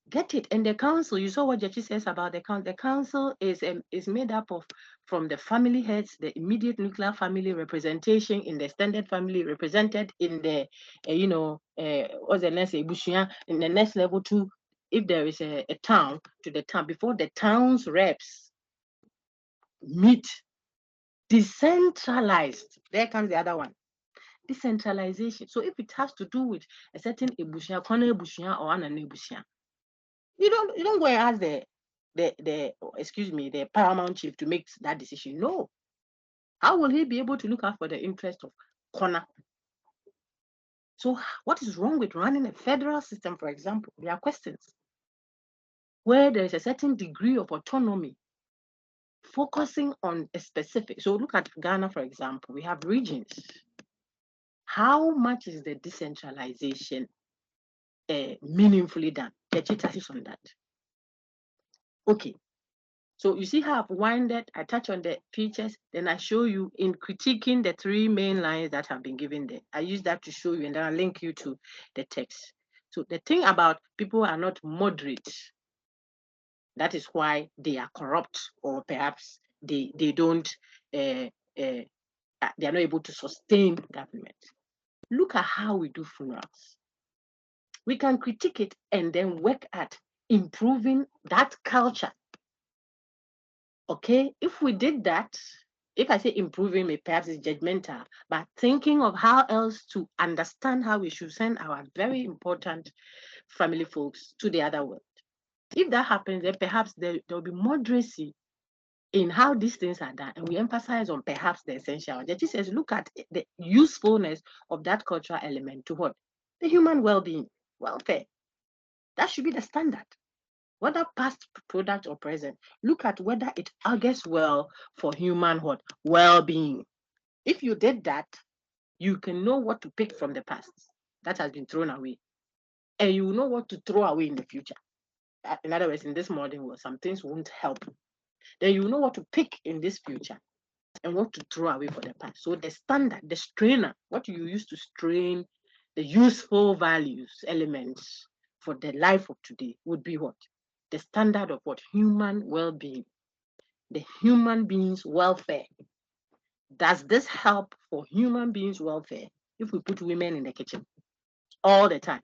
Get it? And the council, you saw what Gyekye says about the council. The council is made up of from the family heads, the immediate nuclear family representation in the extended family represented in the, what's the next Ebushia, in the next level too. If there is a town, to the town, before the town's reps meet, decentralized. There comes the other one. Decentralization. So if it has to do with a certain Ebushia, Kona Ebushia or an Ebushia, you don't go and ask the paramount chief to make that decision. No. How will he be able to look out for the interest of Kona? So what is wrong with running a federal system, for example? There are questions where there is a certain degree of autonomy, focusing on a specific. So look at Ghana, for example. We have regions. How much is the decentralization meaningfully done? Gyekye touches on that. Okay. So you see how I've winded, I touch on the features, then I show you in critiquing the 3 main lines that have been given there. I use that to show you and then I'll link you to the text. So the thing about people are not moderate. That is why they are corrupt, or perhaps they don't, they are not able to sustain government. Look at how we do funerals. We can critique it and then work at improving that culture. Okay, if we did that, if I say improving, perhaps it's judgmental, but thinking of how else to understand how we should send our very important family folks to the other world. If that happens, then perhaps there will be moderacy in how these things are done, and we emphasize on perhaps the essential. Gyekye says, look at the usefulness of that cultural element to what? The human well-being, welfare. That should be the standard. Whether past product or present, look at whether it augurs well for human what? Well-being. If you did that, you can know what to pick from the past that has been thrown away. And you know what to throw away in the future. In other words, in this modern world, some things won't help. Then you know what to pick in this future and what to throw away for the past. So the standard, the strainer, what you use to strain the useful values, elements for the life of today would be what? The standard of what? Human well-being, the human being's welfare. Does this help for human beings' welfare if we put women in the kitchen? all the time.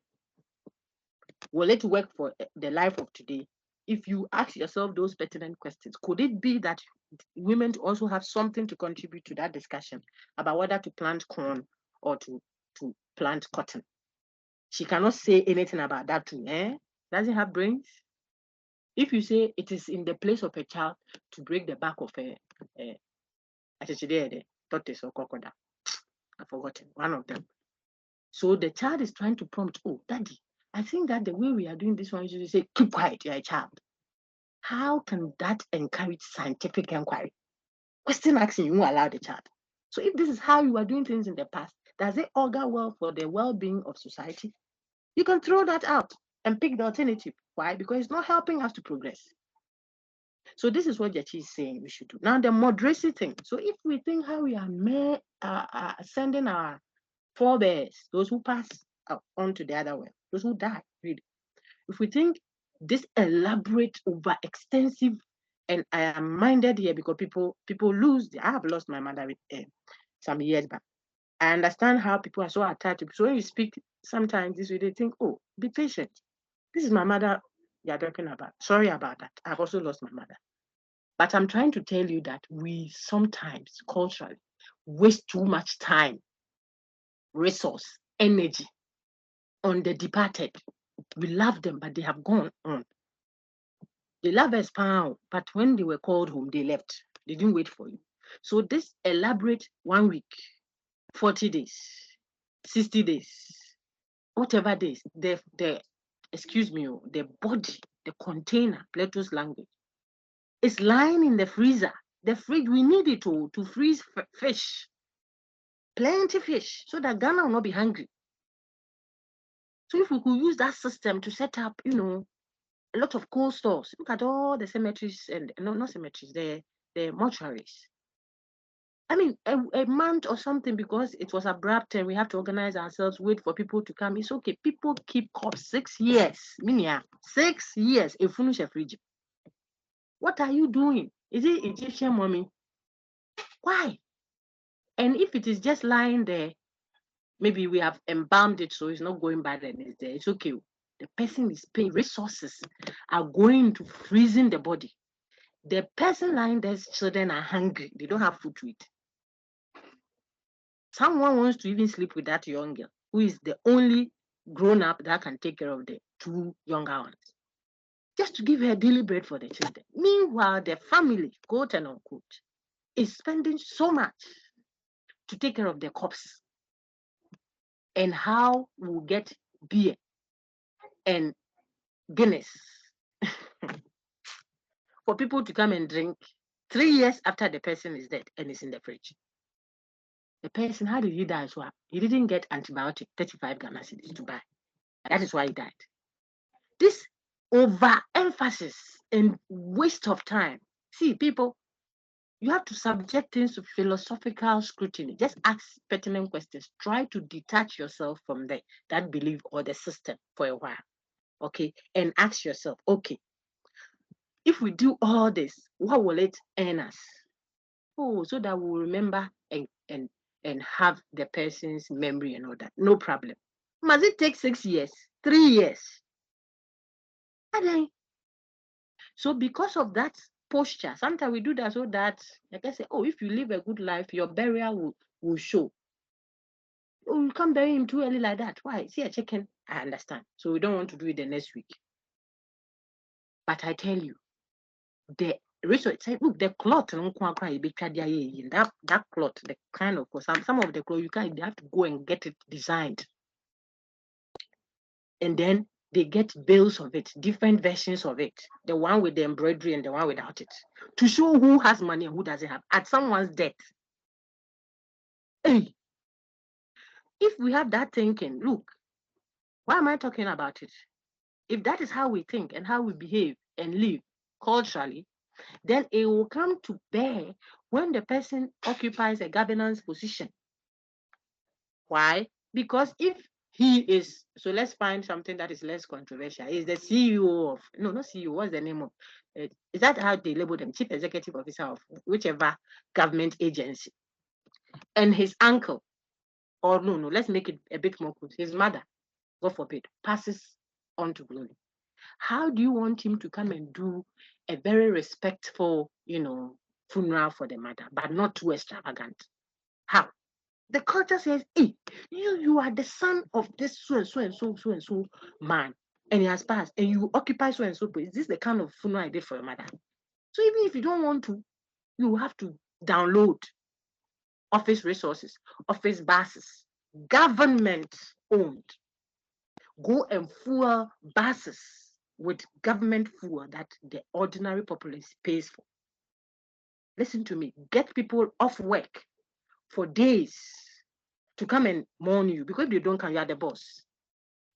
Will it work for the life of today? If you ask yourself those pertinent questions, could it be that women also have something to contribute to that discussion about whether to plant corn or to plant cotton? She cannot say anything about that too. Doesn't have brains. If you say it is in the place of a child to break the back of a tortoise or crocodile, I've forgotten one of them. So the child is trying to prompt, oh, daddy, I think that the way we are doing this one, you should say, keep quiet, you're a child. How can that encourage scientific inquiry? Question asking, you won't allow the child. So if this is how you are doing things in the past, does it augur well for the well-being of society? You can throw that out and pick the alternative. Why? Because it's not helping us to progress. So this is what Gyekye is saying we should do. Now the moderacy thing. So if we think how we are sending our forebears, those who pass on to the other world, those who die, really. If we think this elaborate, over-extensive, and I am minded here because people lose. I have lost my mother some years back. I understand how people are so attached to. So when you speak sometimes this way, they think, oh, be patient. This is my mother you're talking about. Sorry about that. I've also lost my mother. But I'm trying to tell you that we sometimes culturally waste too much time, resource, energy on the departed. We love them, but they have gone on. They love us, but when they were called home, they left. They didn't wait for you. So this elaborate 1 week, 40 days, 60 days, whatever days, the excuse me, the body, the container, Plato's language, is lying in the freezer. The fridge, we need it to freeze fish, plenty fish, so that Ghana will not be hungry. So if we could use that system to set up, a lot of cold stores. Look at all the cemeteries and not cemeteries, the mortuaries. I mean, a month or something because it was abrupt and we have to organize ourselves, wait for people to come. It's okay. People keep corpse 6 years. 6 years. A finish a fridge. What are you doing? Is it Egyptian mummy? Why? And if it is just lying there, maybe we have embalmed it so it's not going bad and it's there. It's okay. The person is paying. Resources are going to freezing the body. The person lying there's children are hungry. They don't have food to eat. Someone wants to even sleep with that young girl who is the only grown-up that can take care of the 2 younger ones. Just to give her daily bread for the children. Meanwhile, the family, quote and unquote, is spending so much to take care of their corpses. And how we'll get beer and Guinness for people to come and drink 3 years after the person is dead and is in the fridge. The person, how did he die? So he didn't get antibiotic, 35 Ghana cedis to buy. That is why he died. This overemphasis and waste of time. See, people, you have to subject things to philosophical scrutiny. Just ask pertinent questions. Try to detach yourself from that belief or the system for a while. Okay, and ask yourself, okay, if we do all this, what will it earn us? Oh, so that we'll remember and have the person's memory and all that. No problem. Must it take 6 years, 3 years? So because of that posture, sometimes we do that so that, like I say, oh, if you live a good life, your burial will show. Oh, you can't bury him too early like that. Why? See a chicken? I understand. So we don't want to do it the next week. But I tell you, the research say, look, the cloth that cloth, the kind of some of the clothes they have to go and get it designed. And then they get bales of it, different versions of it, the one with the embroidery and the one without it, to show who has money and who doesn't have at someone's death. Hey, if we have that thinking, look, why am I talking about it? If that is how we think and how we behave and live culturally, then it will come to bear when the person occupies a governance position. Why? Because if he is, so let's find something that is less controversial. Is the CEO of, no, not CEO, what's the name of, is that how they label them? Chief Executive Officer of whichever government agency. And his uncle, or no, let's make it a bit more close, his mother God forbid, passes on to glory, how do you want him to come and do a very respectful, funeral for the mother, but not too extravagant? How? The culture says, hey, you are the son of this so and so and so so and so man, and he has passed, and you occupy so and so place. Is this the kind of funeral I did for your mother? So even if you don't want to, you have to download office resources, office buses, government owned. Go and fuel buses with government fuel that the ordinary populace pays for. Listen to me. Get people off work for days to come and mourn you, because if they don't come, you are the boss.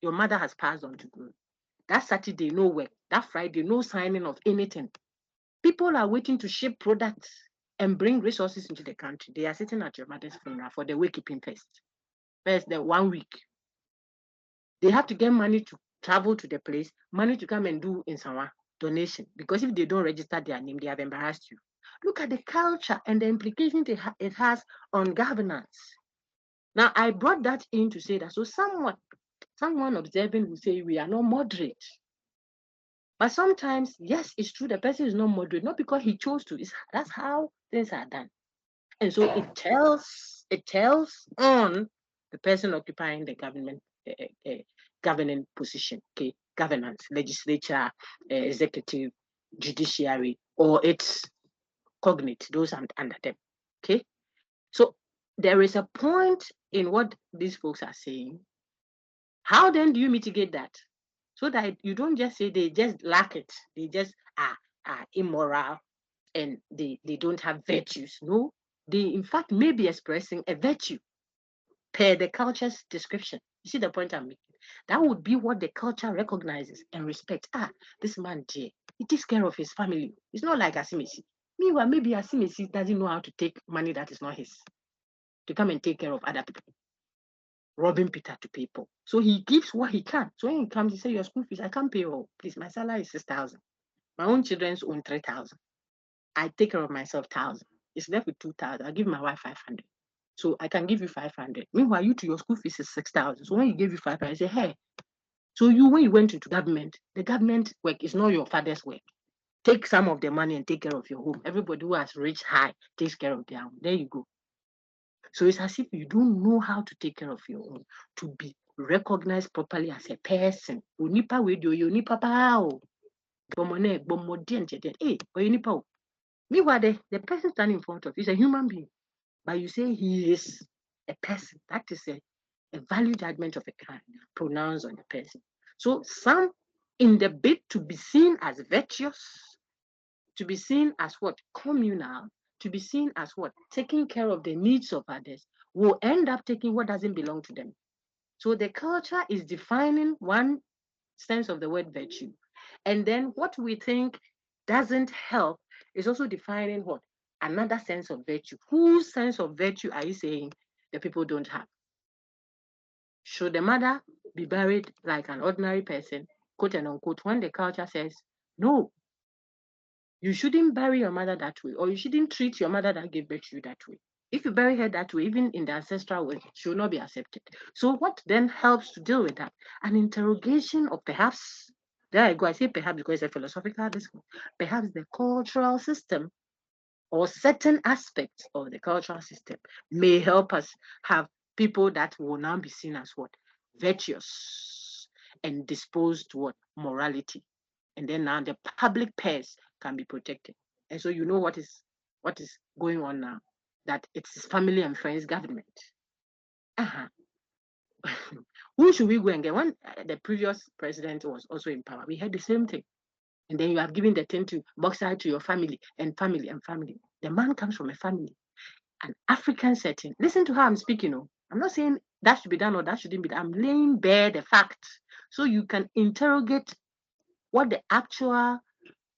Your mother has passed on to glory. That Saturday, no work. That Friday, no signing of anything. People are waiting to ship products and bring resources into the country. They are sitting at your mother's funeral for the wakekeeping fest. First, the 1 week. They have to get money to travel to the place, money to come and do in Sawa donation. Because if they don't register their name, they have embarrassed you. Look at the culture and the implications it has on governance. Now, I brought that in to say that so someone observing will say we are not moderate. But sometimes, yes, it's true, the person is not moderate, not because he chose to. That's how things are done. And so it tells on the person occupying the government governing position, okay, governance, legislature, executive, judiciary, or its cognate, those under them. Okay. So there is a point in what these folks are saying. How then do you mitigate that? So that you don't just say they just lack it, they just are immoral and they don't have virtues. No, they in fact may be expressing a virtue per the culture's description. You see the point I'm making? That would be what the culture recognizes and respects. This man, dear, he takes care of his family. It's not like Asimesi. Meanwhile, maybe Asimesi doesn't know how to take money that is not his to come and take care of other people, robbing Peter to people. So he gives what he can. So when he comes, he says, your school fees, I can't pay all. Please, my salary is 6,000. My own children's own 3,000. I take care of myself 1,000. It's left with 2,000. I give my wife 500. So I can give you 500. Meanwhile, you to your school fees is 6,000. So when he gave you 500, I say, hey, so when you went into government, the government work is not your father's work. Take some of the money and take care of your home. Everybody who has reached high takes care of their home. There you go. So it's as if you don't know how to take care of your own, to be recognized properly as a person. Onipa radio, onipa pao. Hey, onipa. Meanwhile, the person standing in front of you is a human being. But you say he is a person. That is a value judgment of a kind pronounced on a person. So some, in the bid to be seen as virtuous, to be seen as what? Communal, to be seen as what? Taking care of the needs of others, will end up taking what doesn't belong to them. So the culture is defining one sense of the word virtue. And then what we think doesn't help is also defining what? Another sense of virtue. Whose sense of virtue are you saying the people don't have? Should the mother be buried like an ordinary person, quote and unquote, when the culture says, no, you shouldn't bury your mother that way, or you shouldn't treat your mother that gave birth to you that way. If you bury her that way, even in the ancestral way, she will not be accepted. So what then helps to deal with that? An interrogation of perhaps, there I go, I say perhaps because it's a philosophical discourse, perhaps the cultural system or certain aspects of the cultural system may help us have people that will now be seen as what? Virtuous and disposed to what? Morality. And then now the public purse can be protected. And so you know what is going on now, that it's family and friends government. Uh-huh. Who should we go and get? When the previous president was also in power, we had the same thing. And then you have given the thing to box out to your family and family and family. The man comes from a family, an African setting. Listen to how I'm speaking. I'm not saying that should be done or that shouldn't be done. I'm laying bare the facts so you can interrogate what the actual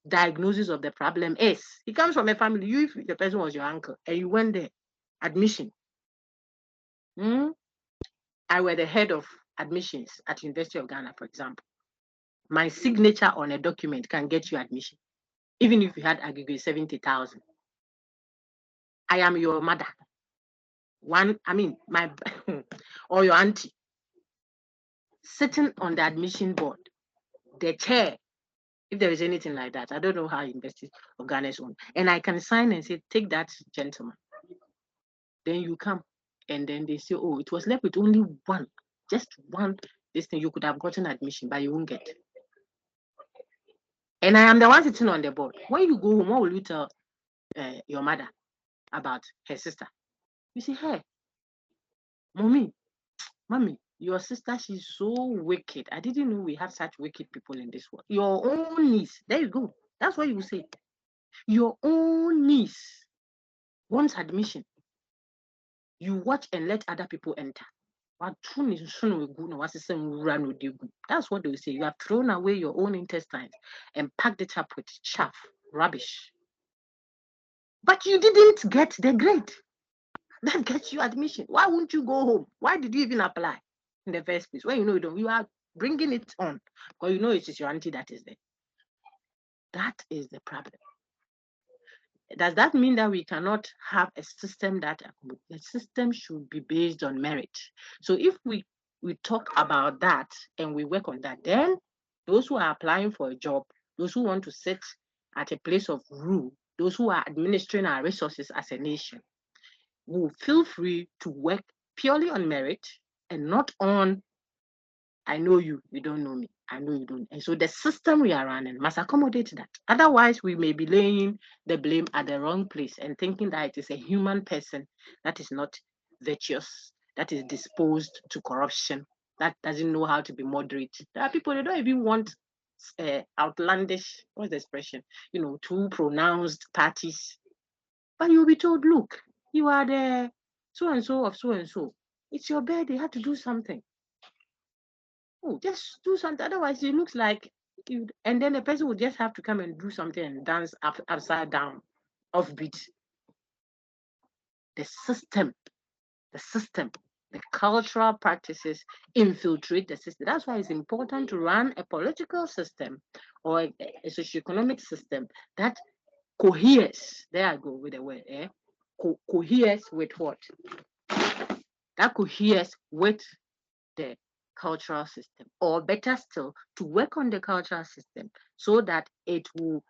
diagnosis of the problem is. He comes from a family. You, if the person was your uncle and you went there, admission. I were the head of admissions at University of Ghana, for example. My signature on a document can get you admission, even if you had aggregate 70,000. I am your mother. My or your auntie. sitting on the admission board, the chair, if there is anything like that, I don't know how University of Ghana is on, and I can sign and say, take that gentleman. Then you come, and then they say, oh, it was left with only one, just one. This thing you could have gotten admission, but you won't get. And I am the one sitting on the board. When you go home, what will you tell your mother about her sister? You say, hey, mommy, your sister, she's so wicked. I didn't know we have such wicked people in this world. Your own niece, there you go. That's what you say. Your own niece wants admission. You watch and let other people enter. That's what they will say. You have thrown away your own intestines and packed it up with chaff, rubbish. But you didn't get the grade that gets you admission. Why won't you go home? Why did you even apply in the first place? When you know you don't, you are bringing it on because you know it is your auntie that is there. That is the problem. Does that mean that we cannot have a system that the system should be based on merit? So if we talk about that and we work on that, then those who are applying for a job, those who want to sit at a place of rule, those who are administering our resources as a nation, will feel free to work purely on merit and not on, I know you, you don't know me. I know you don't. And so the system we are running must accommodate that. Otherwise, we may be laying the blame at the wrong place and thinking that it is a human person that is not virtuous, that is disposed to corruption, that doesn't know how to be moderate. There are people, they don't even want outlandish, what's the expression? Too pronounced parties. But you'll be told, look, you are the so and so of so and so. It's your birthday, you have to do something. Oh, just do something. Otherwise, it looks like you, and then the person would just have to come and do something and dance upside down, offbeat. The system, the cultural practices infiltrate the system. That's why it's important to run a political system or a socioeconomic system that coheres. There I go with the word. Coheres with what? That coheres with the cultural system, or better still, to work on the cultural system so that it will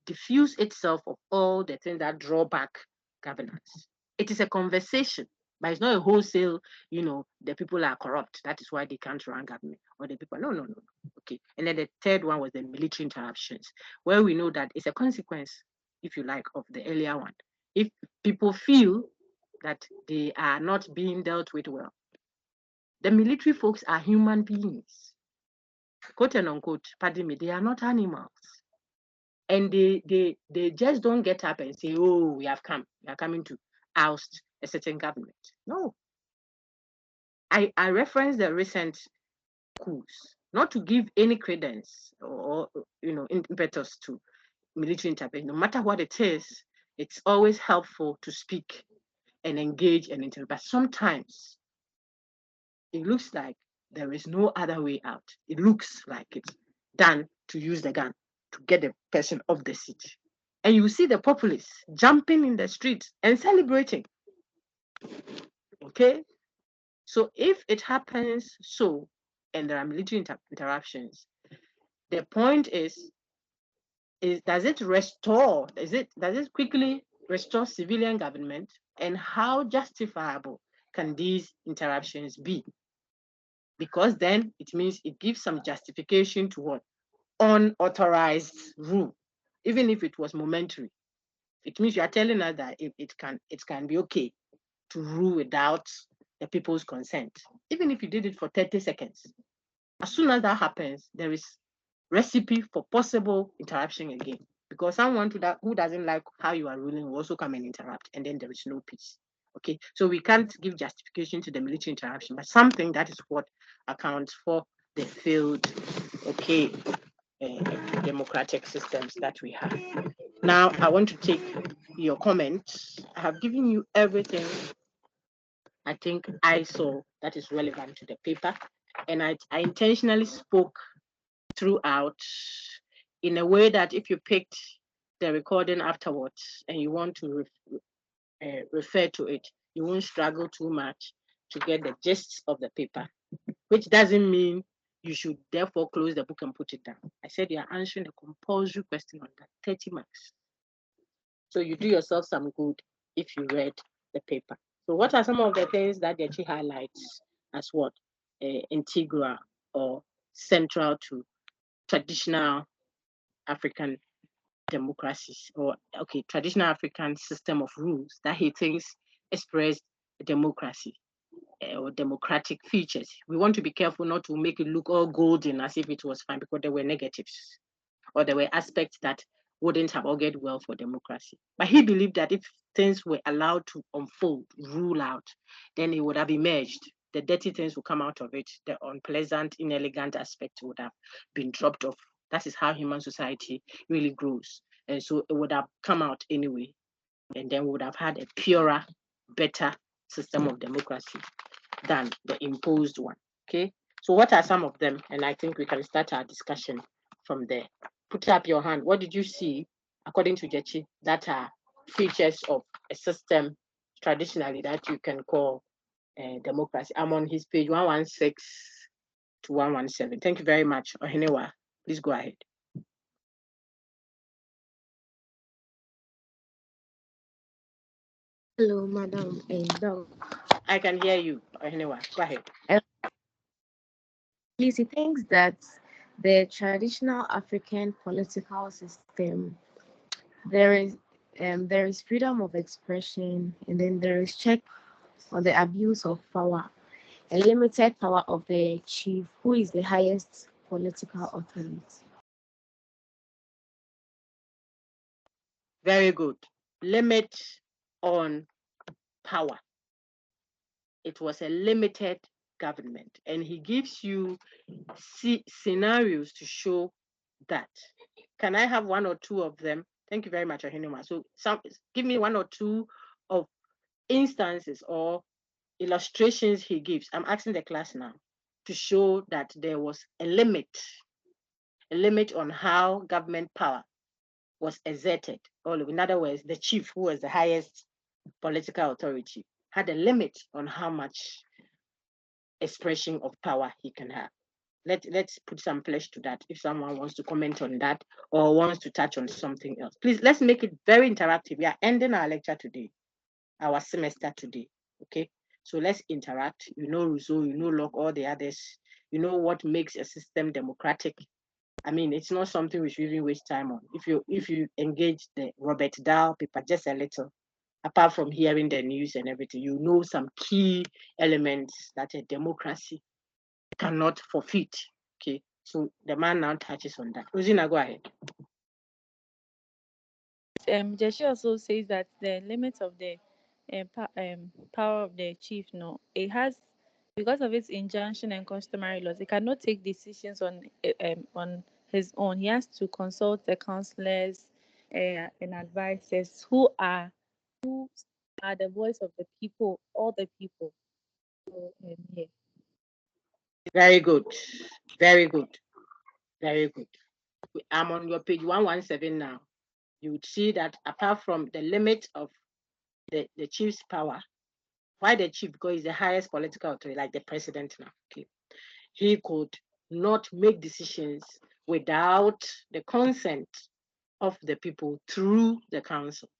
diffuse itself of all the things that draw back governance. It is a conversation, but it's not a wholesale, the people are corrupt. That is why they can't run government. Or the people, no. Okay. And then the third one was the military interruptions, where we know that it's a consequence, if you like, of the earlier one. If people feel that they are not being dealt with well, the military folks are human beings. Quote and unquote, pardon me, they are not animals. And they just don't get up and say, oh, we are coming to oust a certain government. No. I reference the recent coups, not to give any credence or impetus to military intervention. No matter what it is, it's always helpful to speak and engage and intervene. But sometimes it looks like there is no other way out. It looks like it's done to use the gun to get the person off the seat. And you see the populace jumping in the streets and celebrating. Okay? So if it happens so, and there are military interruptions, the point is does it restore, does it quickly restore civilian government? And how justifiable can these interruptions be? Because then it means it gives some justification to what? Unauthorized rule, even if it was momentary. It means you are telling us that it can be okay to rule without the people's consent, even if you did it for 30 seconds. As soon as that happens, there is recipe for possible interruption again, because someone who doesn't like how you are ruling will also come and interrupt, and then there is no peace. Okay, so we can't give justification to the military interruption, but something that is what accounts for the failed, okay, democratic systems that we have. Now, I want to take your comments. I have given you everything I think I saw that is relevant to the paper, and I intentionally spoke throughout in a way that if you picked the recording afterwards and you want to refer to it, you won't struggle too much to get the gist of the paper, which doesn't mean You should therefore close the book and put it down. I said you are answering a compulsory question on that, 30 marks. So you do yourself some good if you read the paper. So what are some of the things that Gyekye highlights as what integral or central to traditional African democracies, or traditional African system of rules that he thinks express democracy or democratic features? We want to be careful not to make it look all golden as if it was fine, because there were negatives or there were aspects that wouldn't have augured well for democracy. But he believed that if things were allowed to unfold, rule out, then it would have emerged. The dirty things would come out of it. The unpleasant, inelegant aspect would have been dropped off. That is how human society really grows. And so it would have come out anyway. And then we would have had a purer, better system of democracy than the imposed one. Okay. So what are some of them? And I think we can start our discussion from there. Put up your hand. What did you see, according to Gyekye, that are features of a system traditionally that you can call democracy? I'm on his page 116 to 117. Thank you very much. Ohenewa, please go ahead. Hello, Madam Doc. I can hear you, Ohenewa. Go ahead. Please, he thinks that the traditional African political system, there is there is freedom of expression, and then there is check on the abuse of power and limited power of the chief, who is the highest political authority. Very good. Limit on power. It was a limited government, and he gives you scenarios to show that. Can I have one or two of them? Thank you very much, Ahinuma. So give me one or two of instances or illustrations he gives. I'm asking the class now to show that there was a limit on how government power was exerted. In other words, the chief, who was the highest political authority, had a limit on how much expression of power he can have. Let's put some flesh to that if someone wants to comment on that or wants to touch on something else. Please, let's make it very interactive. We are ending our lecture today, our semester today. Okay, so let's interact. You know Rousseau, you know Locke, all the others. You know what makes a system democratic. I mean, it's not something we should even waste time on. If you engage the Robert Dahl paper just a little, apart from hearing the news and everything, you know some key elements that a democracy cannot forfeit. Okay, so the man now touches on that. Rosina, go ahead. Gyekye also says that the limit of the power of the chief, no, it has, because of its injunction and customary laws, it cannot take decisions on his own. He has to consult the counselors and advisors who are the voice of the people, all the people. So, yeah. Very good, very good, very good. I'm on your page 117 now. You would see that apart from the limit of the chief's power, why the chief? Because he's the highest political authority, like the president now. Okay, he could not make decisions without the consent of the people through the council,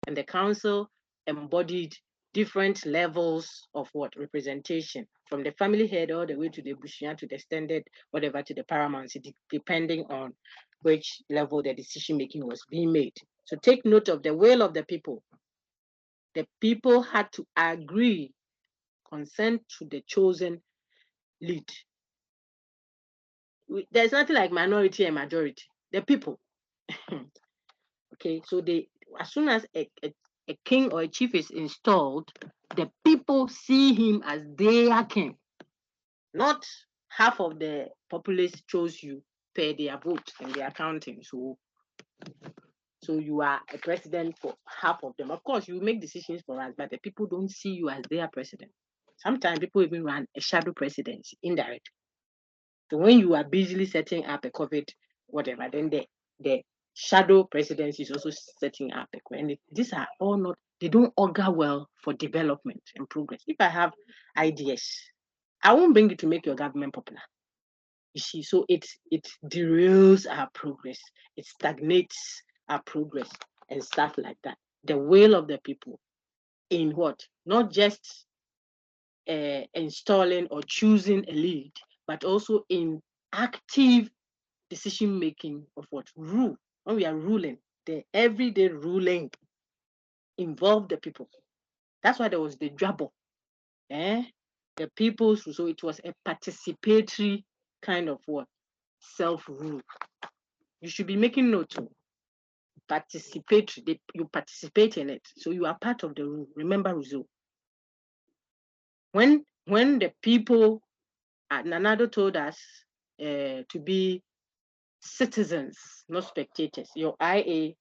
and the council embodied different levels of what representation, from the family head all the way to the bushia, to the extended whatever, to the paramountcy, depending on which level the decision making was being made. So take note of the will of the people. The people had to agree, consent to the chosen lead. There's nothing like minority and majority. The people. Okay, so as soon as a king or a chief is installed, the people see him as their king. Not half of the populace chose you per their vote and their counting. So you are a president for half of them. Of course, you make decisions for us, but the people don't see you as their president. Sometimes people even run a shadow presidency indirectly. So when you are busily setting up a COVID, whatever, then the shadow presidency is also setting up. And these are all not, they don't augur well for development and progress. If I have ideas, I won't bring it to make your government popular. You see, so it derails our progress, it stagnates our progress and stuff like that. The will of the people in what? Not just installing or choosing a lead, but also in active decision making of what? Rule. When we are ruling, the everyday ruling involved the people. That's why there was the jabber. The people's, so it was a participatory kind of what? Self-rule. You should be making note of participatory. You participate in it, so you are part of the rule. Remember, Ruzo. When the people, Nanado told us to be citizens, not spectators. Your IA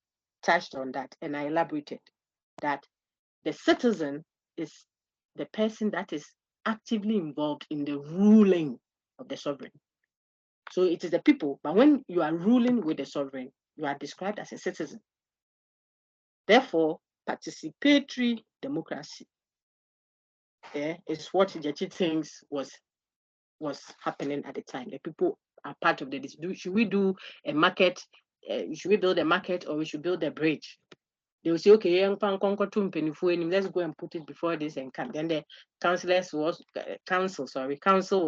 touched on that, and I elaborated that the citizen is the person that is actively involved in the ruling of the sovereign. So it is the people, but when you are ruling with the sovereign, you are described as a citizen. Therefore, participatory democracy is what Gyekye thinks was happening at the time. The people are part of the decision. Should we do a market? Should we build a market or we should build a bridge? They will say, okay, let's go and put it before this and come. Then the council will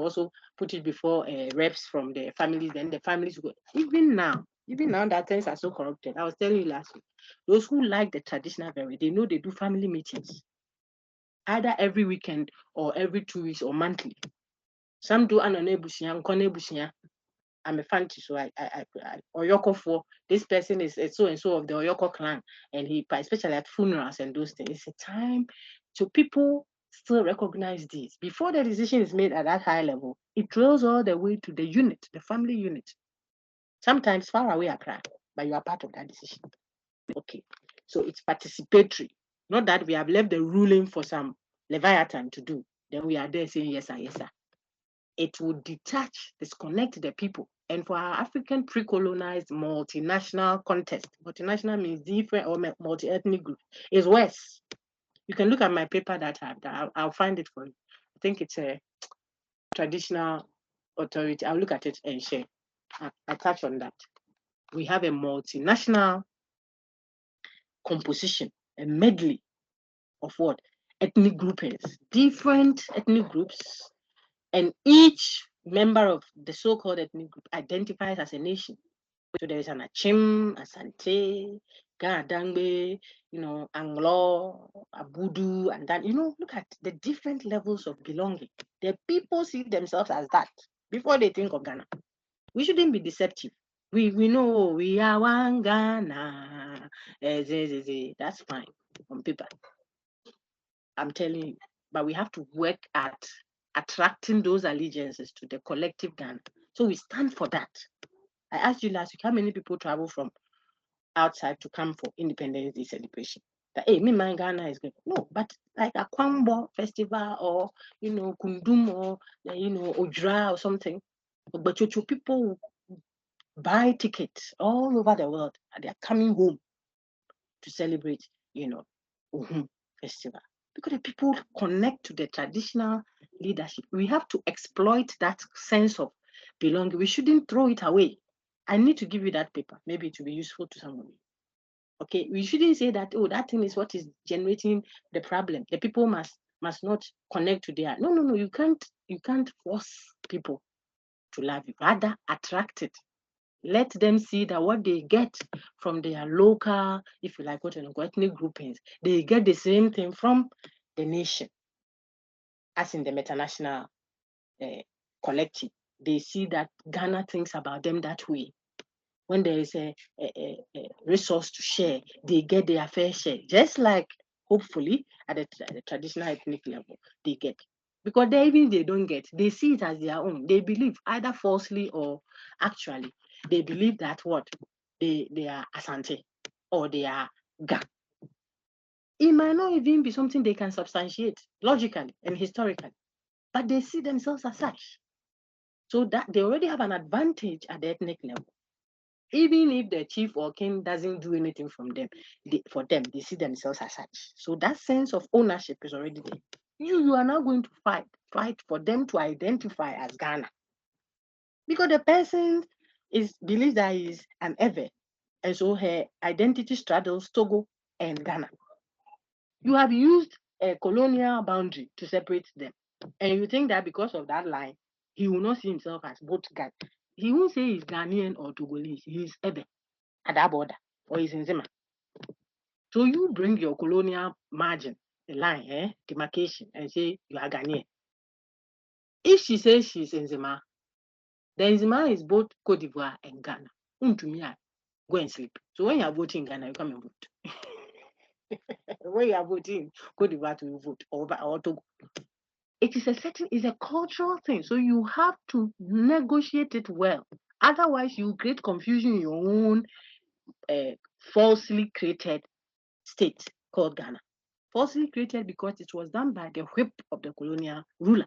also put it before reps from the families. Then the families go. Even now that things are so corrupted. I was telling you last week, those who like the traditional very, they know they do family meetings either every weekend or every 2 weeks or monthly. Some do an ebusia. I'm a fancy, so I Oyoko for this person is so and so of the Oyoko clan, and he especially at funerals and those things. It's a time so people still recognize this. Before the decision is made at that high level, it trails all the way to the unit, the family unit. Sometimes far away Accra, but you are part of that decision. Okay, so it's participatory. Not that we have left the ruling for some Leviathan to do. Then we are there saying yes sir, yes sir. It would detach, disconnect the people. And for our African pre-colonized multinational context, multinational means different or multi-ethnic group, is worse. You can look at my paper that I'll find it for you. I think it's a traditional authority. I'll look at it and share. I touch on that. We have a multinational composition, a medley of what? Ethnic groupings, different ethnic groups, and each member of the so-called ethnic group identifies as a nation. So there is an Achim, Asante, Gadangbe, Anglo, Abudu, and that. Look at the different levels of belonging. The people see themselves as that before they think of Ghana. We shouldn't be deceptive. We know we are one Ghana. That's fine on paper. I'm telling you. But we have to work at attracting those allegiances to the collective Ghana. So we stand for that. I asked you last week how many people travel from outside to come for Independence Day celebration. That me my Ghana is good. No, but like a Kwambo festival or Kundum or Ojra or something. But people buy tickets all over the world and they're coming home to celebrate, festival. Because the people connect to the traditional leadership. We have to exploit that sense of belonging. We shouldn't throw it away. I need to give you that paper. Maybe it will be useful to someone. Okay, we shouldn't say that, that thing is what is generating the problem. The people must not connect to their. No. You can't force people to love you. Rather, attract it. Let them see that what they get from their local, if you like, ethnic groupings, they get the same thing from the nation, as in the international collective. They see that Ghana thinks about them that way. When there is a resource to share, they get their fair share, just like hopefully at the traditional ethnic level they get. Because they don't get, they see it as their own. They believe either falsely or actually, they believe that what they are Asante or they are Ga. It might not even be something they can substantiate logically and historically, but they see themselves as such. So that they already have an advantage at the ethnic level. Even if the chief or king doesn't do anything from them, for them, they see themselves as such. So that sense of ownership is already there. You are now going to fight for them to identify as Ghana. because the person believes that he is an Ewe, and so her identity straddles Togo and Ghana. You have used a colonial boundary to separate them, and you think that because of that line, he will not see himself as both Ghan. He won't say he's Ghanaian or Togolese. He's Ewe at that border, or he's in Zima. So you bring your colonial margin, the line, demarcation, and say you are Ghanaian. If she says she's in Zima, then Zima is both Cote d'Ivoire and Ghana. To me, go and sleep. So when you are voting in Ghana, you come and vote. When you are voting Cote d'Ivoire, to vote or Togo. It is a cultural thing. So you have to negotiate it well. Otherwise, you create confusion in your own falsely created state called Ghana. Falsely created because it was done by the whip of the colonial ruler.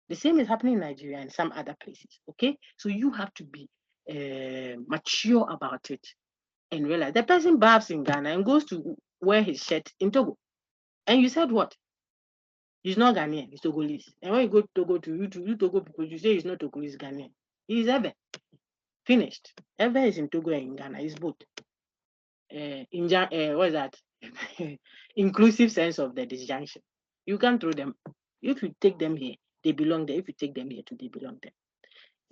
The same is happening in Nigeria and some other places. Okay, so you have to be mature about it and realize the person baths in Ghana and goes to wear his shirt in Togo. And you said what? He's not Ghanaian, he's Togolese. And when you go to Togo, you Togo people, you say he's not Togolese, Ghanaian. He's Ewe. Finished. Ewe is in Togo and in Ghana. He's both. What is that? Inclusive sense of the disjunction. You can't throw them. If you take them here, they belong there. If you take them here too, they belong there.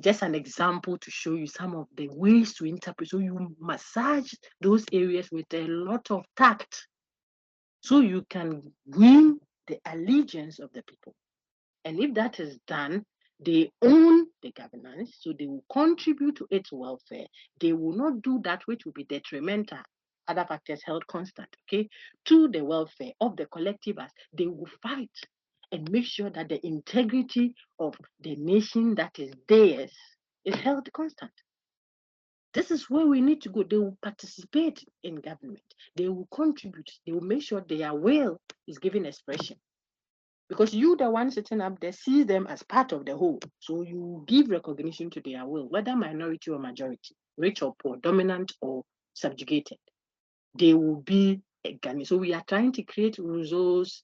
Just an example to show you some of the ways to interpret. So you massage those areas with a lot of tact so you can win the allegiance of the people. And if that is done, they own the governance, so they will contribute to its welfare. They will not do that which will be detrimental, other factors held constant, okay, to the welfare of the collective as they will fight and make sure that the integrity of the nation that is theirs is held constant. This is where we need to go. They will participate in government. They will contribute. They will make sure their will is given expression. Because you, the one sitting up there, sees them as part of the whole. So you give recognition to their will, whether minority or majority, rich or poor, dominant or subjugated. They will be a Ghanaian. So we are trying to create Rousseau's,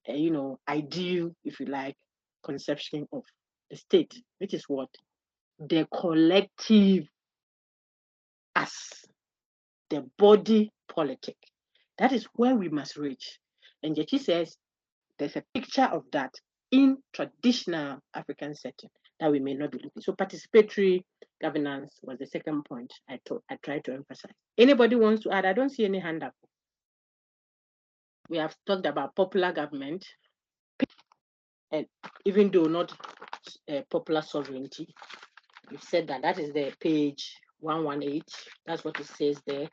ideal, if you like, conception of the state, which is what? The collective as the body politic. That is where we must reach. And Gyekye says there's a picture of that in traditional African setting that we may not be looking. So participatory governance was the second point I tried to emphasize. Anybody wants to add? I don't see any hand up. We have talked about popular government, and even though not popular sovereignty, we've said that is the page 118. That's what it says there.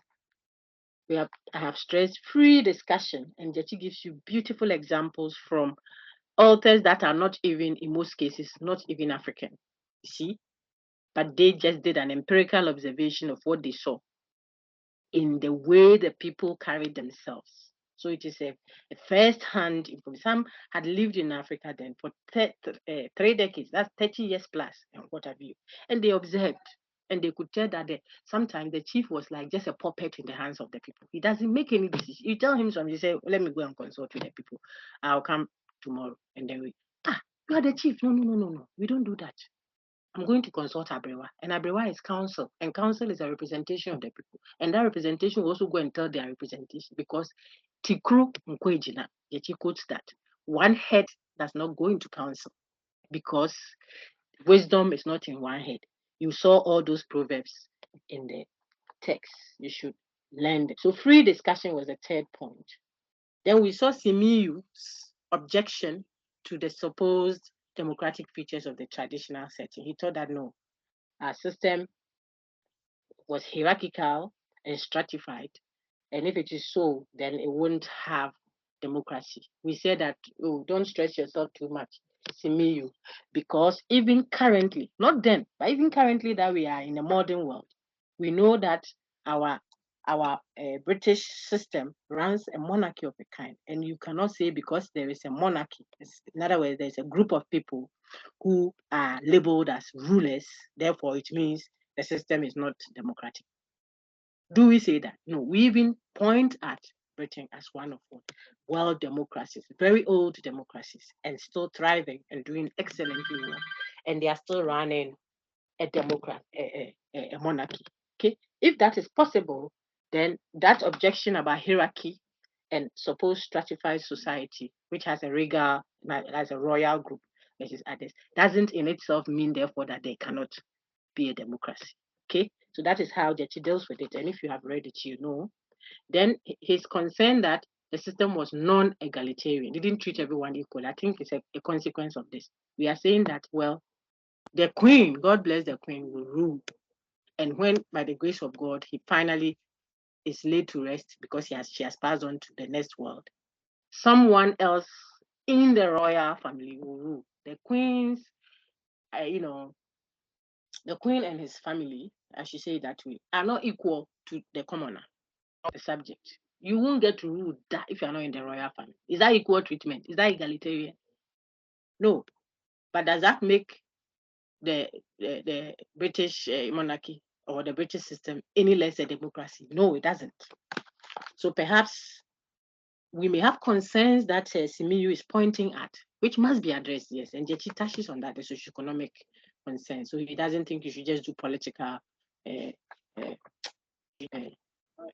I have stressed free discussion, and Gyekye gives you beautiful examples from authors that are not even, in most cases, not even African. You see, but they just did an empirical observation of what they saw in the way the people carried themselves. So it is a first-hand information. Some had lived in Africa then for 3 decades, that's 30 years plus, and what have you. And they observed, and they could tell that sometimes the chief was like just a puppet in the hands of the people. He doesn't make any decision. You tell him something, you say, let me go and consult with the people. I'll come tomorrow. And then you are the chief. No. We don't do that. I'm going to consult Abrewa. And Abrewa is council. And council is a representation of the people. And that representation will also go and tell their representation. Because Tikru Nkwejina, Gyekye quotes that one head does not go into council. Because wisdom is not in one head. You saw all those proverbs in the text. You should learn them. So free discussion was the third point. Then we saw Simiyu's objection to the supposed democratic features of the traditional setting. He thought that no, our system was hierarchical and stratified. And if it is so, then it wouldn't have democracy. We said that, don't stress yourself too much, Simiyu, because even currently, not then, but even currently that we are in a modern world, we know that our British system runs a monarchy of a kind. And you cannot say because there is a monarchy, in other words, there's a group of people who are labeled as rulers, therefore it means the system is not democratic. Do we say that? No, we even point at Britain as one of world democracies, very old democracies, and still thriving and doing excellently well. and they are still running a a monarchy. Okay, if that is possible, then that objection about hierarchy and supposed stratified society, which has a regal, has a royal group versus others, doesn't in itself mean therefore that they cannot be a democracy. Okay, so that is how Gyekye deals with it. And if you have read it, you know. Then he's concerned that the system was non-egalitarian, didn't treat everyone equal. I think it's a consequence of this. We are saying that, well, the queen, God bless the queen, will rule. And when, by the grace of God, he finally is laid to rest because she has passed on to the next world, someone else in the royal family will rule. The queen's, the queen and his family, I should say that way, are not equal to the commoner, the subject. You won't get to rule that if you're not in the royal family. Is that equal treatment? Is that egalitarian? No. But does that make the British monarchy or the British system any less a democracy? No, it doesn't. So perhaps we may have concerns that Simiyu is pointing at, which must be addressed, yes. And Gyekye touches on that, the socioeconomic concerns. So he doesn't think you should just do political,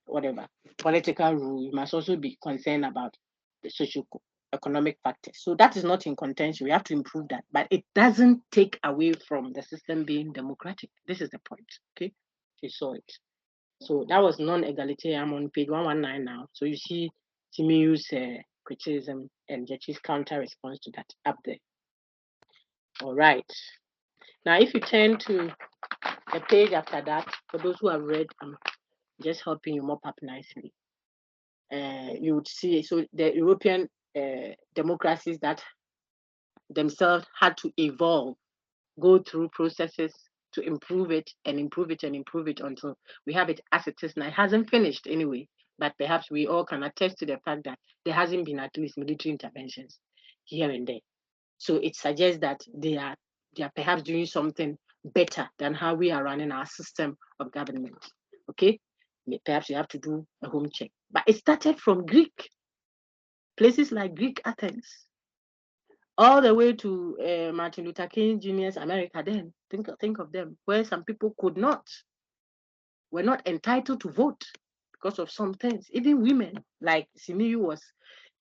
whatever, political rule. You must also be concerned about the socioeconomic factors. So that is not in contention. We have to improve that. But it doesn't take away from the system being democratic. This is the point, okay? You saw it. So that was non-egalitarian. I'm on page 119 now. So you see Timiyu's criticism and Gyekye's counter response to that up there. All right. Now, if you turn to the page after that, for those who have read, I'm just helping you mop up nicely. You would see, so the European democracies that themselves had to evolve, go through processes to improve it and improve it and improve it until we have it as it is now. It hasn't finished anyway, but perhaps we all can attest to the fact that there hasn't been at least military interventions here and there. So it suggests that they are perhaps doing something better than how we are running our system of government. Okay, perhaps you have to do a home check. But it started from Greek, places like Greek Athens, all the way to Martin Luther King Jr.'s America. Then think of them, where some people were not entitled to vote because of some things. Even women, like Simiyu was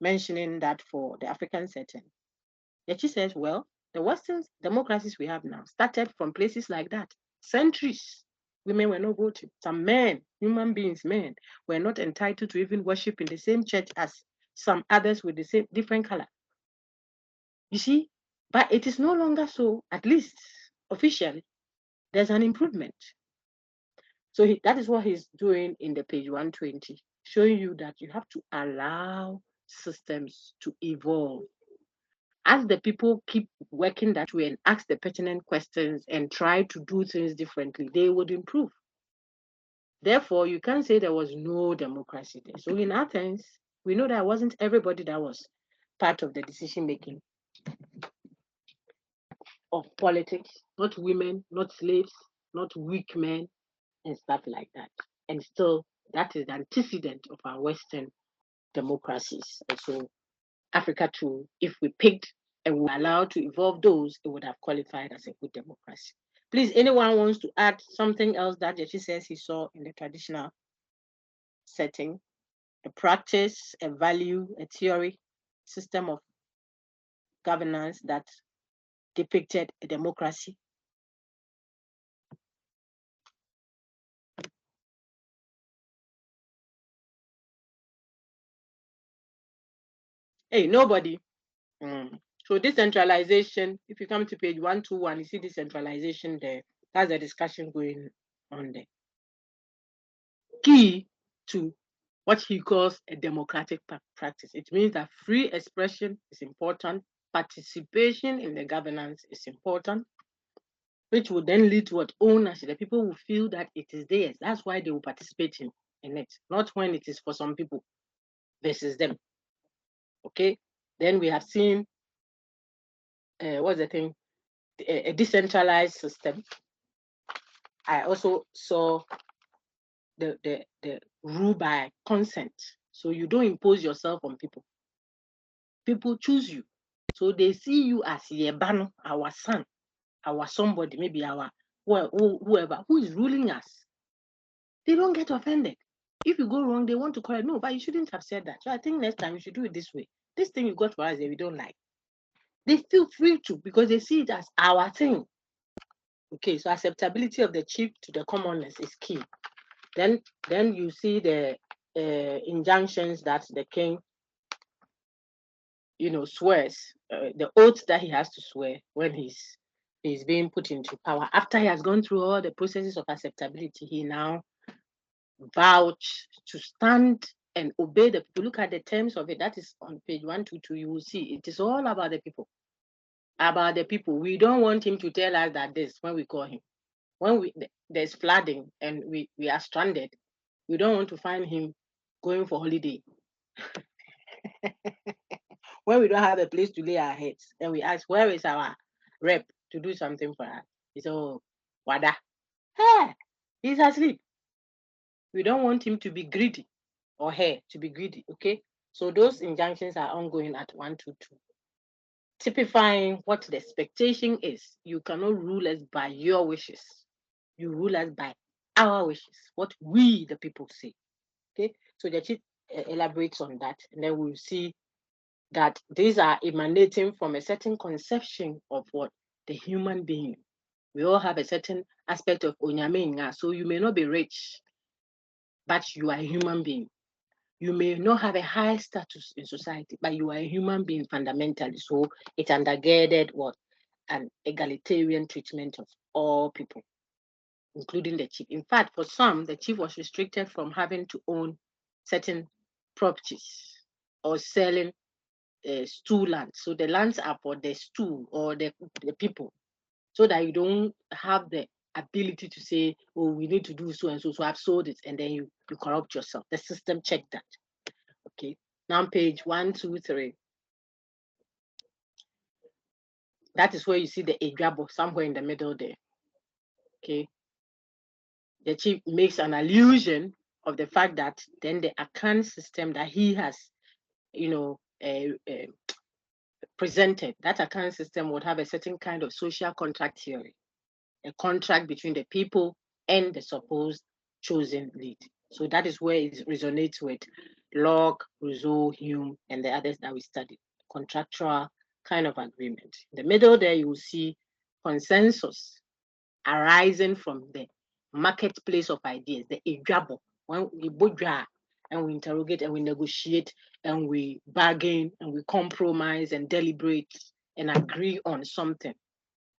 mentioning that for the African setting. Yet she says, well, the Western democracies we have now started from places like that. Centuries, women were not voting. Some men, human beings, men, were not entitled to even worship in the same church as some others with the same different color. You see, but it is no longer so, at least officially. There's an improvement. So that is what he's doing in the page 120, showing you that you have to allow systems to evolve. As the people keep working that way and ask the pertinent questions and try to do things differently, they would improve. Therefore, you can't say there was no democracy there. So in Athens, we know that it wasn't everybody that was part of the decision making of politics, not women, not slaves, not weak men, and stuff like that. And still, that is the antecedent of our Western democracies. And so, Africa too, if we picked and we were allowed to evolve those, it would have qualified as a good democracy. Please, anyone wants to add something else that Gyekye says he saw in the traditional setting? A practice, a value, a theory, system of governance that depicted a democracy? Hey, nobody. So decentralization, if you come to page 121, you see decentralization there. That's the discussion going on there. Key to what he calls a democratic practice. It means that free expression is important, participation in the governance is important, which will then lead to what ownership. The people will feel that it is theirs. That's why they will participate in it, not when it is for some people versus them. Okay? Then we have seen, what's the thing? A decentralized system. I also saw the rule by consent. So you don't impose yourself on people. People choose you. So they see you as Yebano, our son. our somebody, maybe our whoever who is ruling us, they don't get offended. If you go wrong, they want to correct. No, but you shouldn't have said that. So I think next time you should do it this way. This thing you got for us that we don't like. They feel free to because they see it as our thing. Okay, so acceptability of the chief to the commoners is key. Then you see the injunctions that the king, swears, the oath that he has to swear when he's being put into power. After he has gone through all the processes of acceptability, he now vouch to stand and obey the people. Look at the terms of it. That is on page 122. You will see it is all about the people. About the people. We don't want him to tell us that this when we call him. When there's flooding and we are stranded, we don't want to find him going for holiday. When we don't have a place to lay our heads, and we ask, where is our rep to do something for us? He said, oh, Wada. Hey, he's asleep. We don't want him to be greedy or her to be greedy, okay? So those injunctions are ongoing at 122. Typifying what the expectation is. You cannot rule us by your wishes. You rule us by our wishes, what we, the people, say. Okay, so the chief elaborates on that, and then we'll see that these are emanating from a certain conception of what the human being. We all have a certain aspect of onyame. So you may not be rich, but you are a human being. You may not have a high status in society, but you are a human being fundamentally. So it undergirded what? An egalitarian treatment of all people, including the chief. In fact, for some, the chief was restricted from having to own certain properties or selling stool land. So the lands are for the stool or the people, so that you don't have the ability to say, oh, we need to do so and so, so I've sold it, and then you corrupt yourself. The system checked that. Okay. Now page 123. That is where you see the Ejabo somewhere in the middle there. Okay. The chief makes an allusion of the fact that then the account system that he has, presented, that account system would have a certain kind of social contract theory, a contract between the people and the supposed chosen lead. So that is where it resonates with Locke, Rousseau, Hume, and the others that we studied. Contractual kind of agreement. In the middle there, you will see consensus arising from the marketplace of ideas, the ejabo. When we bodra and we interrogate and we negotiate and we bargain and we compromise and deliberate and agree on something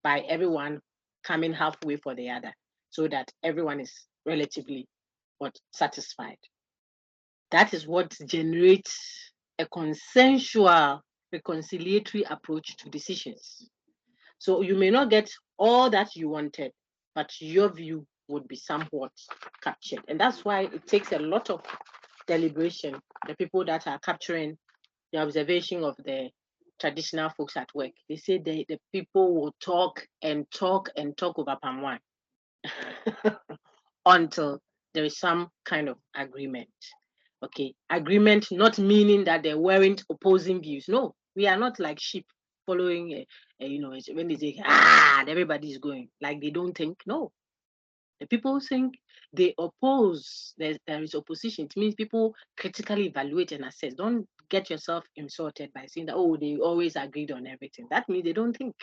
by everyone coming halfway for the other, so that everyone is relatively satisfied. That is what generates a consensual reconciliatory approach to decisions. So you may not get all that you wanted, but your view would be somewhat captured. And that's why it takes a lot of deliberation. The people that are capturing the observation of the traditional folks at work, they say the people will talk and talk and talk over palm wine until there is some kind of agreement. Okay, agreement not meaning that there weren't opposing views. No, we are not like sheep following, when they say, everybody is going, like they don't think. No, the people think they oppose, there is opposition. It means people critically evaluate and assess. Don't get yourself insulted by saying that, oh, they always agreed on everything. That means they don't think.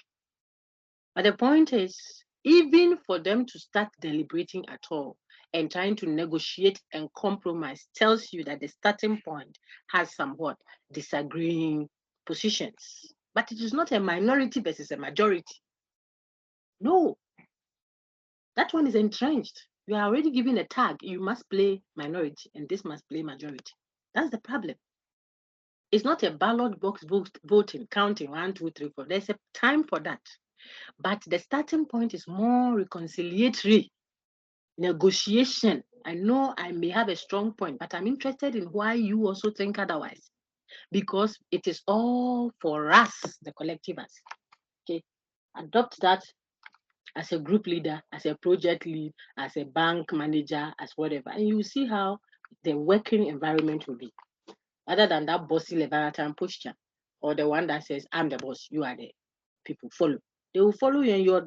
But the point is, even for them to start deliberating at all and trying to negotiate and compromise tells you that the starting point has somewhat disagreeing positions. But it is not a minority versus a majority. No, that one is entrenched. You are already given a tag. You must play minority and this must play majority. That's the problem. It's not a ballot box voting, counting 1, 2, 3, 4. There's a time for that. But the starting point is more reconciliatory negotiation. I know I may have a strong point, but I'm interested in why you also think otherwise, because it is all for us, the collectivers. Okay, adopt that as a group leader, as a project lead, as a bank manager, as whatever, and you see how the working environment will be, other than that bossy Leviathan posture or the one that says, I'm the boss, you are the people, follow. They will follow you, and your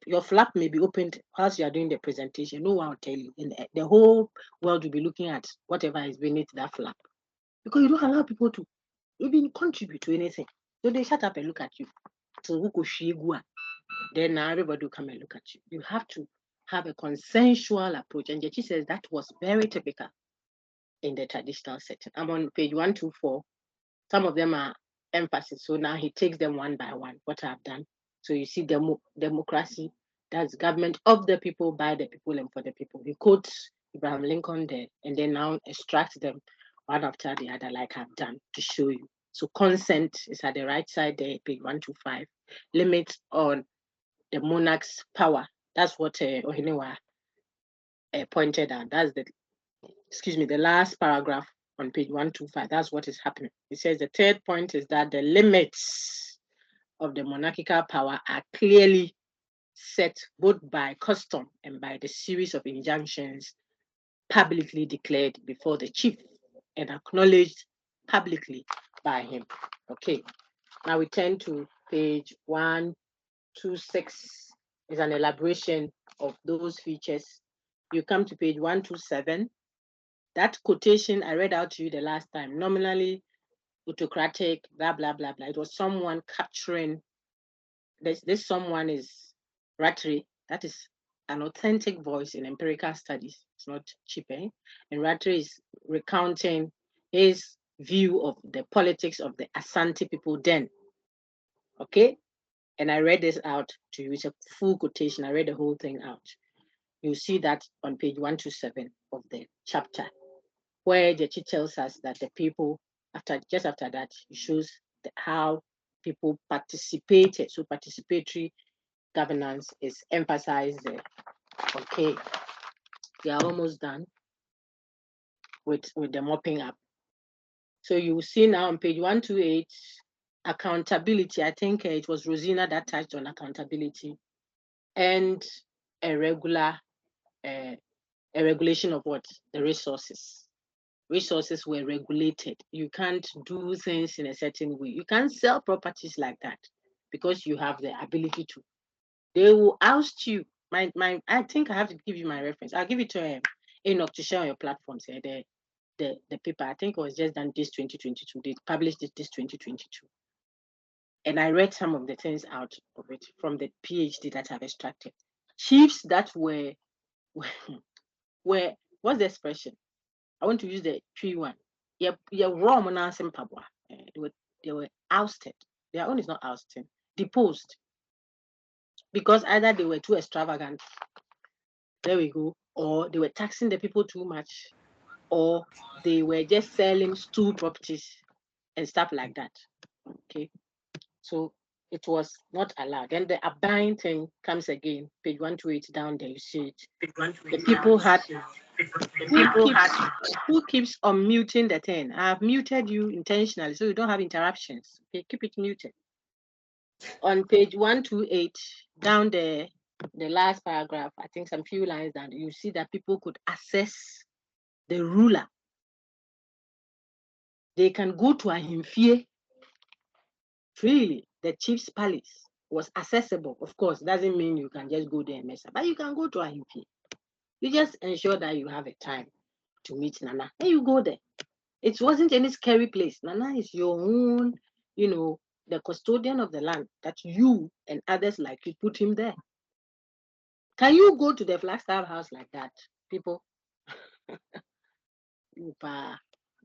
your flap may be opened whilst you are doing the presentation. No one will tell you. And the whole world will be looking at whatever is beneath that flap. Because you don't allow people to even contribute to anything. So they shut up and look at you. So then now everybody will come and look at you. You have to have a consensual approach. And Gyekye says that was very typical in the traditional setting. I'm on page 124. Some of them are emphasis. So now he takes them one by one, what I've done. So you see democracy, that's government of the people, by the people, and for the people. He quotes Abraham Lincoln there, and then now extracts them one after the other, like I've done to show you. So consent is at the right side there, page 125. Limits on the monarch's power. That's what Ohinewa pointed out. That's the last paragraph on page 125. That's what is happening. It says the third point is that the limits of the monarchical power are clearly set both by custom and by the series of injunctions publicly declared before the chief and acknowledged publicly by him. Okay, now we turn to page 126. Is an elaboration of those features. You come to page 127. That quotation I read out to you the last time, nominally autocratic, blah, blah, blah, blah. It was someone capturing, this someone is Rattray. That is an authentic voice in empirical studies. It's not cheap, eh? And Rattray is recounting his view of the politics of the Asante people then. Okay? And I read this out to you. It's a full quotation. I read the whole thing out. You see that on page 127 of the chapter, where Gyekye tells us that the people, just after that, it shows how people participated. So participatory governance is emphasized there. Okay, we are almost done with the mopping up. So you will see now on page 128, accountability. I think it was Rosina that touched on accountability and a regulation of what? The resources. Resources were regulated. You can't do things in a certain way. You can't sell properties like that because you have the ability to. They will oust you. I think I have to give you my reference. I'll give it to Enoch to share on your platforms here. The paper, I think it was just done this 2022. They published it this 2022. And I read some of the things out of it from the PhD that I've extracted. Chiefs that were what's the expression? I want to use the tree one. Yeah, raw monasem pabwa. They were ousted. Their own is not ousting, deposed. Because either they were too extravagant, there we go, or they were taxing the people too much, or they were just selling stool properties and stuff like that. Okay. So it was not allowed. Then the Abain thing comes again, page 128 down there, you see it. The people had who keeps unmuting the thing? I've muted you intentionally so you don't have interruptions. Okay, keep it muted. On page 128, down there, the last paragraph, I think some few lines down, you see that people could access the ruler. They can go to Ahimfie freely. The chief's palace was accessible. Of course, doesn't mean you can just go there and mess up, but you can go to Ahimfie. You just ensure that you have a time to meet Nana, and you go there. It wasn't any scary place. Nana is your own, the custodian of the land that you and others like you put him there. Can you go to the Flagstaff house like that, people?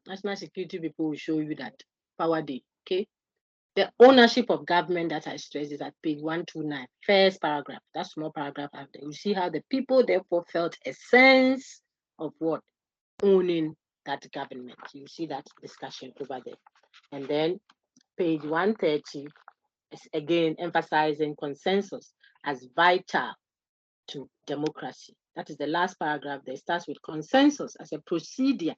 National security people will show you that power day. Okay. The ownership of government that I stress is at page 129, first paragraph. That small paragraph after. You see how the people therefore felt a sense of what? Owning that government. You see that discussion over there. And then page 130 is again emphasizing consensus as vital to democracy. That is the last paragraph there. It starts with consensus as a procedure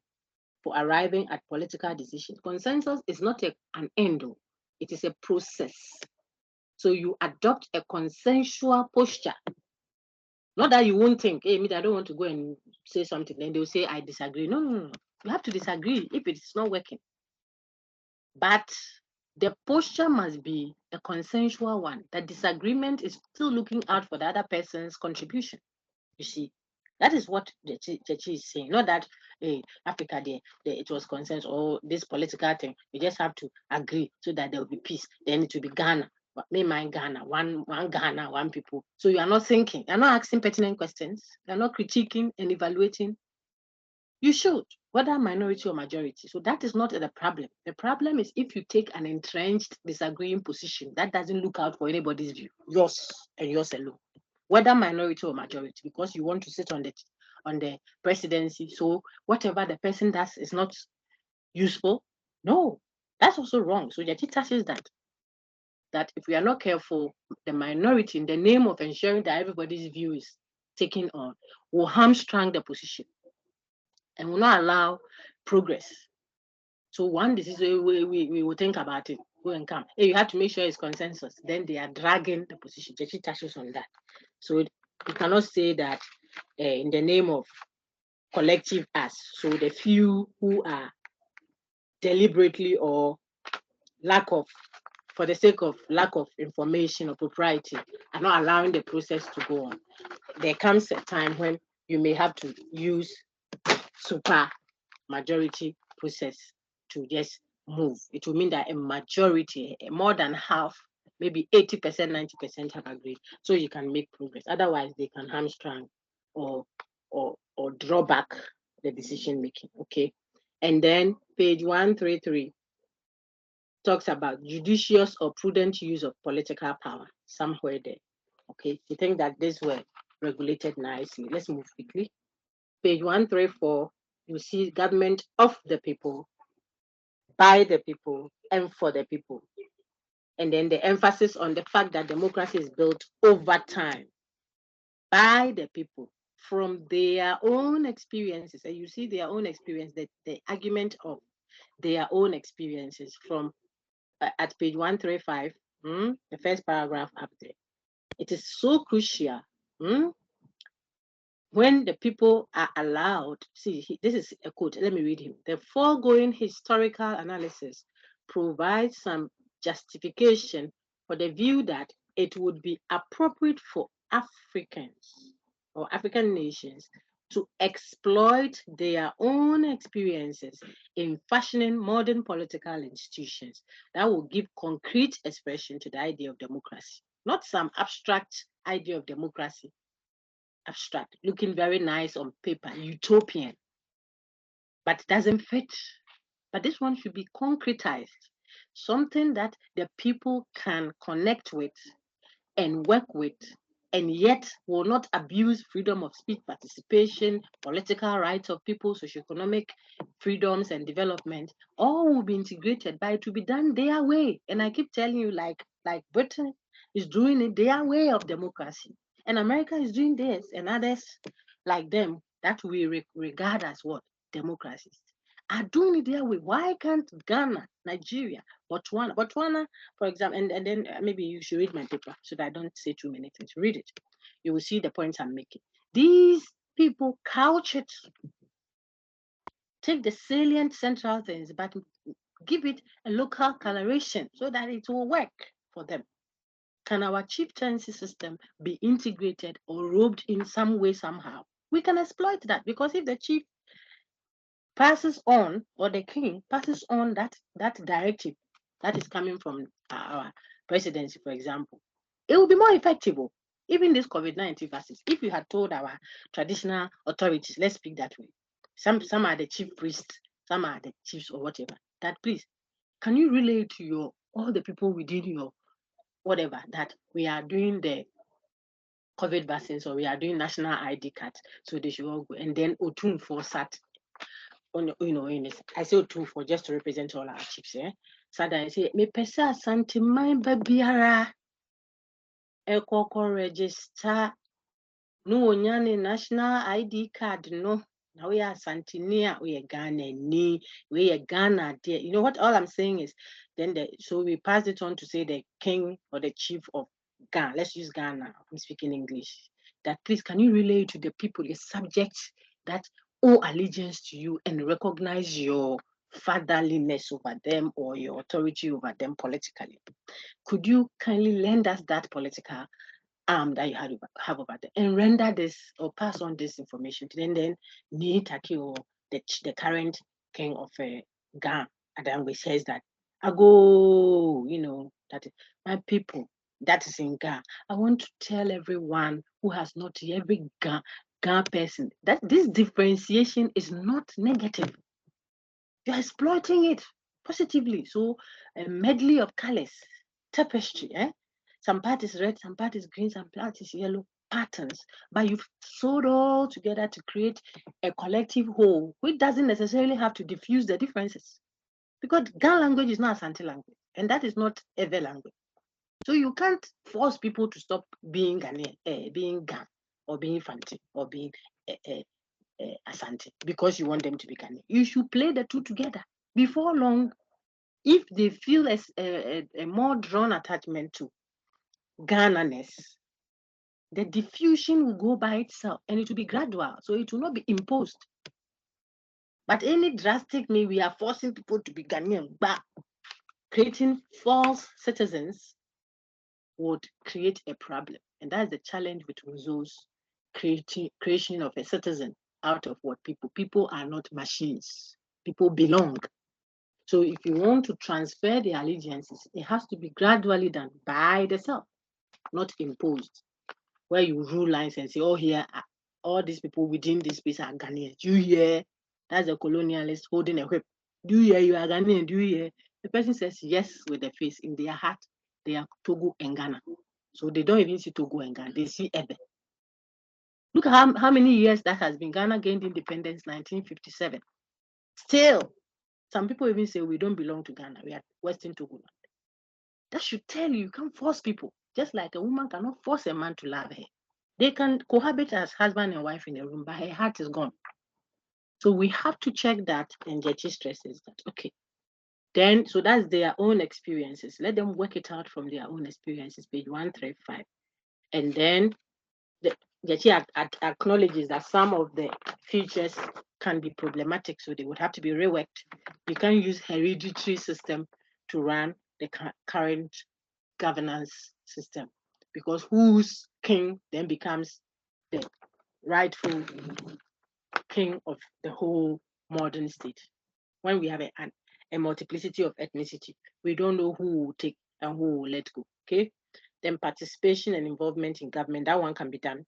for arriving at political decisions. Consensus is not an end, it is a process. So you adopt a consensual posture. Not that you won't think, hey, I don't want to go and say something. Then they'll say, I disagree. No. You have to disagree if it's not working. But the posture must be a consensual one. The disagreement is still looking out for the other person's contribution. You see, that is what the church is saying. Not that Africa, it was consensus or this political thing. We just have to agree so that there will be peace. Then it will be Ghana. Me, my Ghana, one Ghana, one people. So you are not thinking, you are not asking pertinent questions, you are not critiquing and evaluating. You should, whether minority or majority. So that is not the problem. The problem is if you take an entrenched, disagreeing position that doesn't look out for anybody's view, yours and yours alone, whether minority or majority, because you want to sit on the presidency. So whatever the person does is not useful. No, that's also wrong. So Yeti touches that if we are not careful, the minority, in the name of ensuring that everybody's view is taken on, will hamstring the position and will not allow progress. So one decision we will think about it, go and come. Hey, you have to make sure it's consensus. Then they are dragging the position. Jechi touches on that. So you cannot say that in the name of collective us. So the few who are deliberately or for the sake of lack of information or propriety, are not allowing the process to go on. There comes a time when you may have to use super majority process to just move. It will mean that a majority, more than half, maybe 80%, 90% have agreed. So you can make progress. Otherwise, they can hamstring or draw back the decision making. Okay. And then page 133 talks about judicious or prudent use of political power, somewhere there. Okay. You think that this were regulated nicely. Let's move quickly. Page 134, you see government of the people, by the people, and for the people. And then the emphasis on the fact that democracy is built over time by the people from their own experiences. And you see their own experience, the argument of their own experiences from at page 135, the first paragraph up there. It is so crucial. When the people are allowed, this is a quote, let me read him. The foregoing historical analysis provides some justification for the view that it would be appropriate for Africans or African nations to exploit their own experiences in fashioning modern political institutions that will give concrete expression to the idea of democracy, not some abstract idea of democracy. Abstract, looking very nice on paper, utopian, but doesn't fit. But this one should be concretized, something that the people can connect with and work with, and yet will not abuse freedom of speech, participation, political rights of people, socioeconomic freedoms and development. All will be integrated, but it will be done their way. And I keep telling you, like Britain is doing it their way of democracy. And America is doing this, and others like them that we regard as what? Democracies are doing it their way. Why can't Ghana, Nigeria, Botswana, for example, and then maybe you should read my paper so that I don't say too many things. Read it. You will see the points I'm making. These people couch it, take the salient central things, but give it a local coloration so that it will work for them. Can our chieftaincy system be integrated or roped in some way, somehow? We can exploit that, because if the chief passes on, or the king passes on that directive that is coming from our presidency, for example, it will be more effective. Even this COVID-19 vaccines, if you had told our traditional authorities, let's speak that way, some are the chief priests, some are the chiefs or whatever, that please, can you relay to all the people within your whatever that we are doing the COVID vaccines, or we are doing national ID cards, so they should all go. And then Otun for sat on, in this. I say Otun for just to represent all our chiefs. So that I say, me pesa santimai babiara ekoko register no onyane national ID card no. Now we are Santinia, we are Ghana, we are Ghana. There. You know what? All I'm saying is, then so we pass it on to say the king or the chief of Ghana. Let's use Ghana. I'm speaking English. That please, can you relay to the people, the subjects that owe allegiance to you and recognize your fatherliness over them or your authority over them politically. Could you kindly lend us that political arm that you have over them and render this or pass on this information to them? Then Nitaki or the current king of Ghana, Adangwe, says that I go, that my people that is in Ghana, I want to tell everyone who has not, every Ghana person, that this differentiation is not negative. You're exploiting it positively. So a medley of colors, tapestry, some part is red, some part is green, some part is yellow patterns, but you've sewed all together to create a collective whole, which doesn't necessarily have to diffuse the differences. Because Ghana language is not Asante language, and that is not Ewe language. So you can't force people to stop being Ghanaian, being Gan, or being Fanti, or being Asante, because you want them to be Ghanaian. You should play the two together. Before long, if they feel a more drawn attachment to Ghana-ness, the diffusion will go by itself, and it will be gradual, so it will not be imposed. But any drastic way we are forcing people to be Ghanaian, but creating false citizens would create a problem. And that's the challenge with Rousseau's creation of a citizen out of what people. People are not machines. People belong. So if you want to transfer the allegiances, it has to be gradually done by the self, not imposed, where you rule lines and say, oh, here, all these people within this space are Ghanaians. Do you hear? That's a colonialist holding a whip. Do you hear you are Ghanaian? Do you hear? The person says yes with the face. In their heart, they are Togo and Ghana. So they don't even see Togo and Ghana. They see Ebe. Look at how many years that has been. Ghana gained independence 1957. Still, some people even say we don't belong to Ghana. We are Western Togo. That should tell you can't force people. Just like a woman cannot force a man to love her. They can cohabit as husband and wife in a room, but her heart is gone. So we have to check that, and Gyekye stresses that. Okay. Then, so that's their own experiences. Let them work it out from their own experiences, page 135. And then Gyekye acknowledges that some of the features can be problematic, so they would have to be reworked. You can't use hereditary system to run the current governance system, because whose king then becomes the rightful king of the whole modern state. When we have a multiplicity of ethnicity, we don't know who will take and who will let go. Okay. Then participation and involvement in government, that one can be done,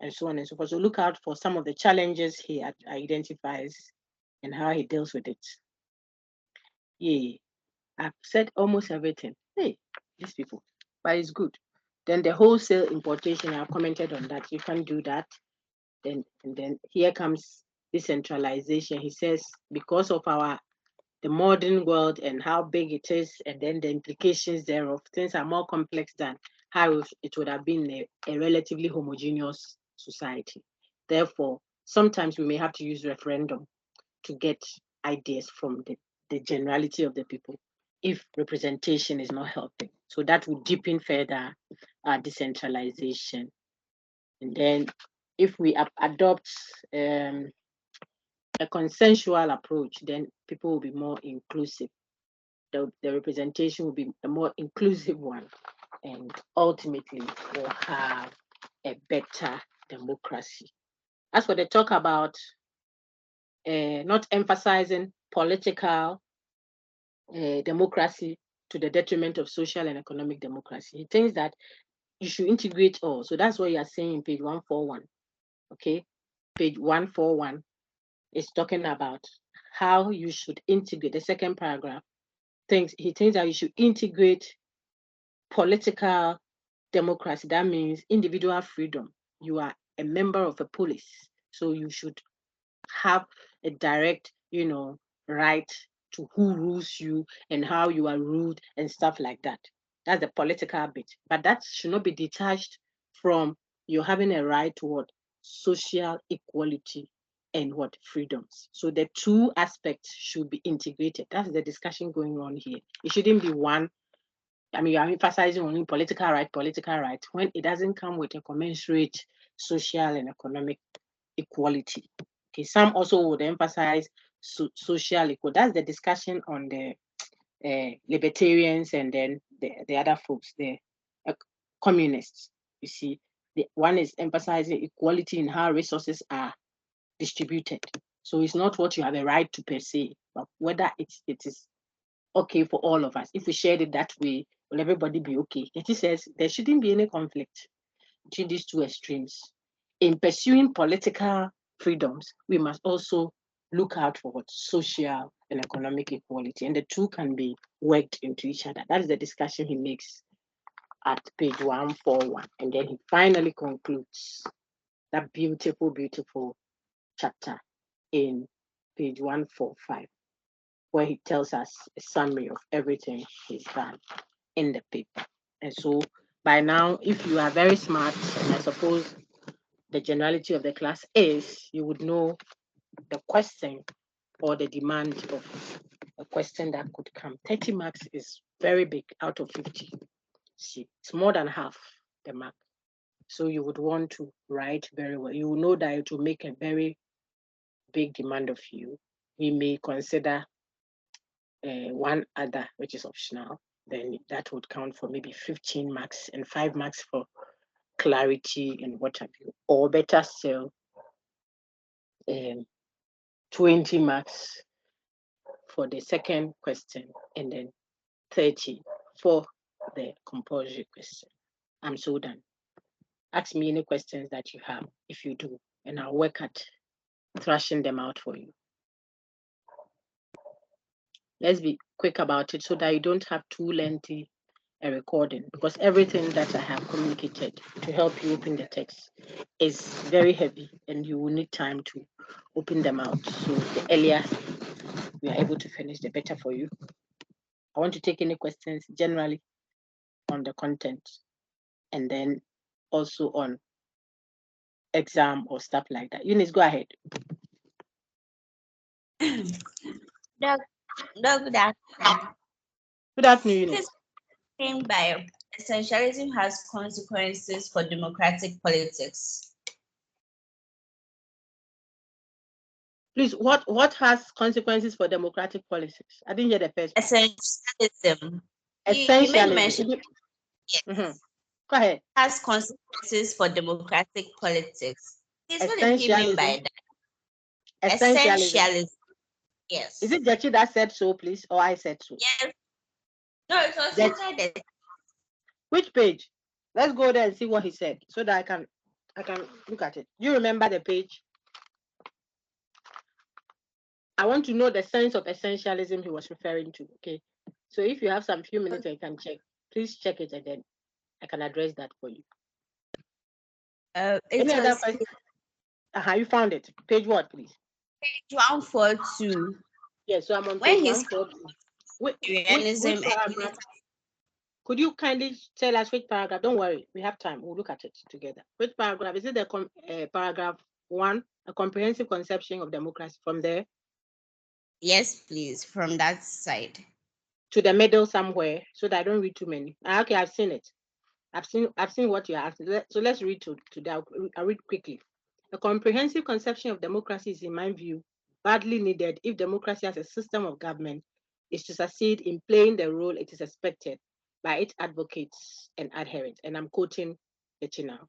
and so on and so forth. So look out for some of the challenges he identifies and how he deals with it. Yeah, I've said almost everything. Hey, these people, but it's good. Then the wholesale importation, I've commented on that. You can do that. And then here comes decentralization. He says because of the modern world and how big it is, and then the implications thereof, things are more complex than how it would have been a relatively homogeneous society. Therefore, sometimes we may have to use referendum to get ideas from the generality of the people if representation is not helping. So that would deepen further decentralization. And then if we adopt a consensual approach, then people will be more inclusive. The representation will be a more inclusive one, and ultimately we'll have a better democracy. As for the talk about not emphasizing political democracy to the detriment of social and economic democracy, he thinks that you should integrate all. So that's what you are saying in page 141. Okay, page 141 is talking about how you should integrate. The second paragraph he thinks that you should integrate political democracy. That means individual freedom. You are a member of a police, so you should have a direct, right to who rules you and how you are ruled and stuff like that. That's the political bit. But that should not be detached from you having a right to what? Social equality and what? Freedoms. So the two aspects should be integrated. That's the discussion going on here. It shouldn't be one. I mean, you are emphasizing only political right, when it doesn't come with a commensurate social and economic equality. Okay, some also would emphasize social equality. That's the discussion on the libertarians and then the other folks, the communists. You see, the one is emphasizing equality in how resources are distributed. So it's not what you have a right to per se, but whether it is okay for all of us. If we shared it that way, will everybody be okay? It says there shouldn't be any conflict between these two extremes. In pursuing political freedoms, we must also look out for what social and economic equality, and the two can be worked into each other. That is the discussion he makes at page 141, and then he finally concludes that beautiful, beautiful chapter in page 145, where he tells us a summary of everything he's done in the paper. And so by now, if you are very smart, and I suppose the generality of the class is, you would know the question or the demand of a question that could come. 30 marks is very big out of 50. See, it's more than half the mark. So you would want to write very well. You will know that it will make a very big demand of you. We may consider one other, which is optional. Then that would count for maybe 15 marks and 5 marks for clarity and what have you. Or better still, 20 marks for the second question and then 30 for the compulsory question. I'm so done. Ask me any questions that you have if you do, and I'll work at thrashing them out for you. Let's be quick about it so that you don't have too lengthy a recording, because everything that I have communicated to help you open the text is very heavy and you will need time to open them out. So the earlier we are able to finish, the better for you. I want to take any questions generally on the content and then also on exam or stuff like that. Eunice, go ahead. Doc, good afternoon. Good afternoon, Eunice. This by essentialism has consequences for democratic politics. Please, what has consequences for democratic politics? I didn't hear the first. Essentialism. Essentialism. You mention, yes. Mm-hmm. Go ahead. Has consequences for democratic politics. What did he mean by that? Essentialism. Yes. Is it Gyekye that said so, please, or I said so? Yes. No, it was inside the. Which page? Let's go there and see what he said so that I can look at it. You remember the page? I want to know the sense of essentialism he was referring to. Okay. So if you have some few minutes and you can check, please check it and then I can address that for you. Any other question? You found it. Page what, please? Page 142. Yes, so I'm on page 142. Which paragraph? Could you kindly tell us which paragraph? Don't worry, we have time. We'll look at it together. Which paragraph? Is it the paragraph 1, a comprehensive conception of democracy, from there? Yes, please, from that side. To the middle somewhere, so that I don't read too many. Okay, I've seen it. I've seen what you're asking. So let's read to that. I'll read quickly. A comprehensive conception of democracy is, in my view, badly needed if democracy as a system of government is to succeed in playing the role it is expected by its advocates and adherents. And I'm quoting Gyekye now.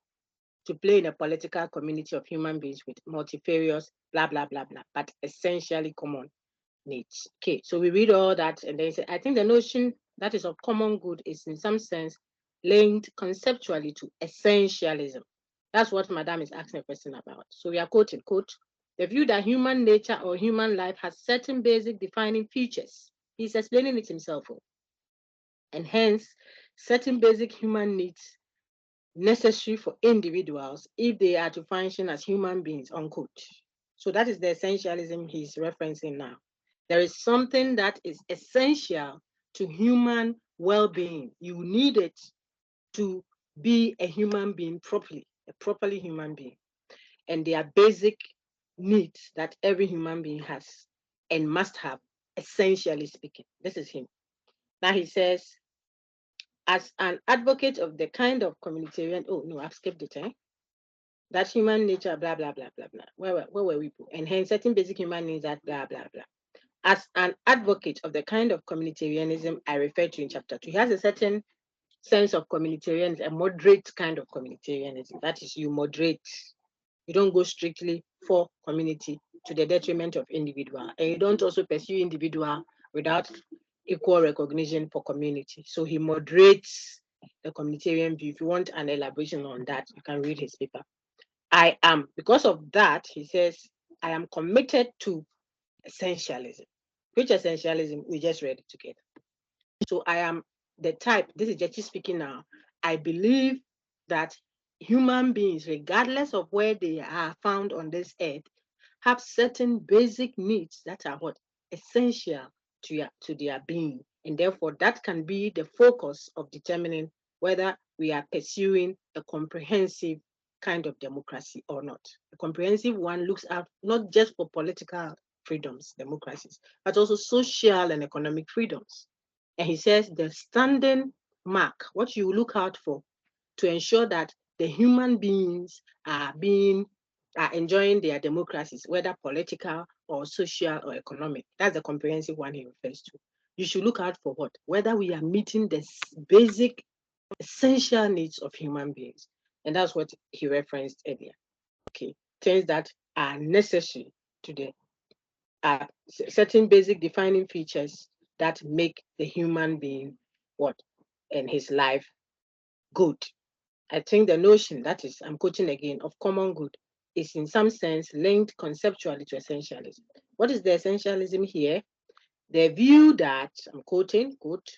To play in a political community of human beings with multifarious blah, blah, blah, blah, but essentially common needs. Okay, so we read all that and then say, I think the notion that is of common good is in some sense linked conceptually to essentialism. That's what Madam is asking a question about. So we are quoting, quote, the view that human nature or human life has certain basic defining features. He's explaining it himself. And hence, certain basic human needs necessary for individuals if they are to function as human beings, unquote. So that is the essentialism he's referencing now. There is something that is essential to human well-being. You need it to be a human being properly, a properly human being. And they are basic needs that every human being has and must have, essentially speaking. This is him. Now he says, as an advocate of the kind of communitarian, oh no, I've skipped it, that human nature, blah, blah, blah, blah, blah. Where were we? And hence certain basic human needs that blah, blah, blah. As an advocate of the kind of communitarianism I referred to in chapter 2, he has a certain sense of communitarianism, a moderate kind of communitarianism. That is, you moderate. You don't go strictly for community to the detriment of individual. And you don't also pursue individual without equal recognition for community. So he moderates the communitarian view. If you want an elaboration on that, you can read his paper. I am, because of that, he says, I am committed to essentialism. Which essentialism? We just read it together. So I am the type, this is Gyekye speaking now, I believe that human beings, regardless of where they are found on this earth, have certain basic needs that are what? Essential to their being. And therefore, that can be the focus of determining whether we are pursuing a comprehensive kind of democracy or not. A comprehensive one looks out not just for political freedoms, democracies, but also social and economic freedoms. And he says the standing mark, what you look out for to ensure that the human beings are enjoying their democracies, whether political or social or economic. That's the comprehensive one he refers to. You should look out for what? Whether we are meeting the basic essential needs of human beings. And that's what he referenced earlier. Okay. Things that are necessary to the certain basic defining features that make the human being what and his life good. I think the notion, that is, I'm quoting again, of common good is in some sense linked conceptually to essentialism. What is the essentialism here? The view that, I'm quoting, quote,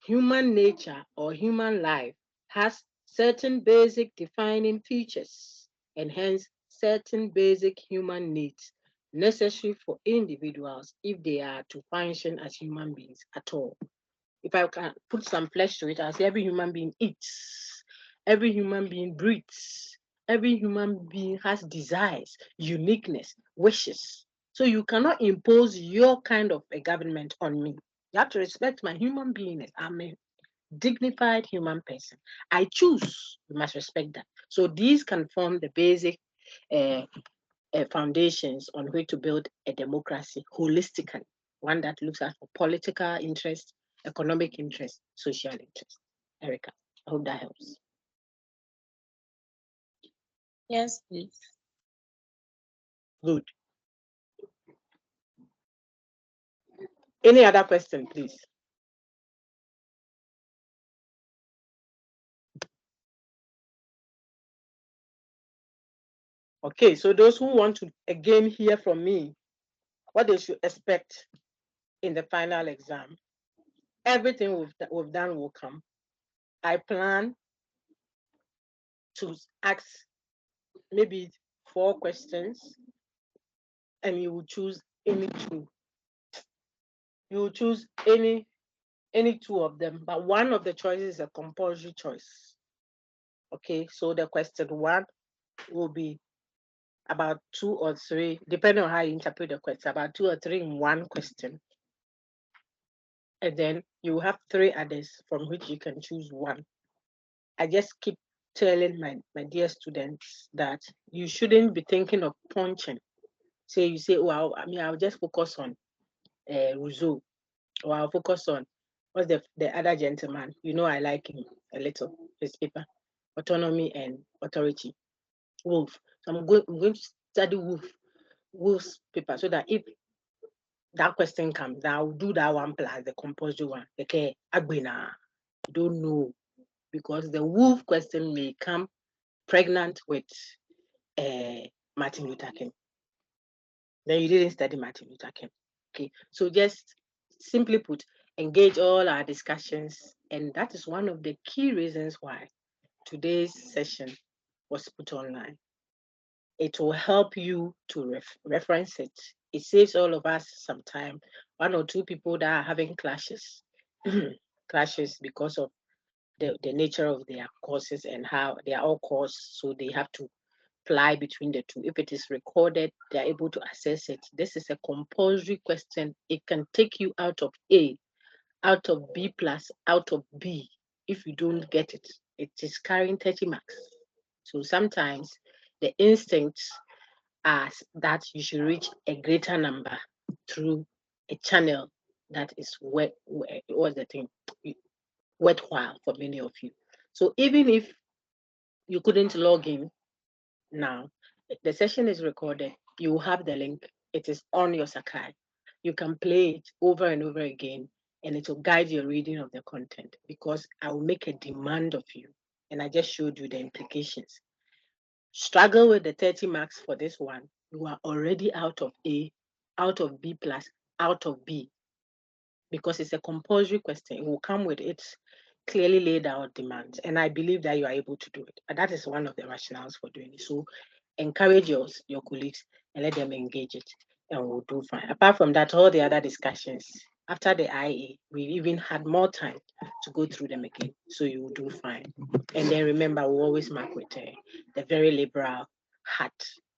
human nature or human life has certain basic defining features and hence certain basic human needs necessary for individuals if they are to function as human beings at all. If I can put some flesh to it, I'll say every human being eats, every human being breathes, every human being has desires, uniqueness, wishes. So you cannot impose your kind of a government on me. You have to respect my human beingness. I'm a dignified human person. I choose. You must respect that. So these can form the basic uh, foundations on which to build a democracy holistically, one that looks at political interest, economic interest, social interest. Erica, I hope that helps. Yes, please. Good. Any other question, please? Okay, so those who want to again hear from me what they should expect in the final exam, everything we've done will come. I plan to ask maybe 4 questions and you will choose any 2. You will choose any 2 of them, but one of the choices is a compulsory choice. Okay, so the question 1 will be about 2 or 3, depending on how you interpret the question, about 2 or 3 in one question. And then you have 3 others from which you can choose one. I just keep telling my dear students that you shouldn't be thinking of punching. Say you say, well, I'll just focus on Rousseau, or I'll focus on what's the other gentleman. You know, I like him a little, his paper, Autonomy and Authority, Wolf. So I'm going to study Wolf's paper so that if that question comes, I'll do that one plus the compulsory one. Okay, Agbena, you don't know, because the Wolf question may come pregnant with Martin Luther King. Then you didn't study Martin Luther King. Okay, so just simply put, engage all our discussions, and that is one of the key reasons why today's session was put online. It will help you to reference it. It saves all of us some time. 1 or 2 people that are having clashes, clashes because of the nature of their courses and how they are all courses, so they have to fly between the 2. If it is recorded, they're able to access it. This is a compulsory question. It can take you out of A, out of B plus, out of B. If you don't get it, it is carrying 30 marks. So sometimes the instincts are that you should reach a greater number through a channel that is what's the thing, worthwhile for many of you. So even if you couldn't log in now, the session is recorded. You will have the link. It is on your Sakai. You can play it over and over again, and it will guide your reading of the content, because I will make a demand of you. And I just showed you the implications. Struggle with the 30 marks for this one. You are already out of A, out of B plus, out of B, because it's a compulsory question. It will come with its clearly laid out demands. And I believe that you are able to do it. And that is one of the rationales for doing it. So encourage your colleagues and let them engage it, and we'll do fine. Apart from that, all the other discussions, after the IA, we even had more time to go through them again. So you will do fine. And then remember, we always mark with the very liberal heart,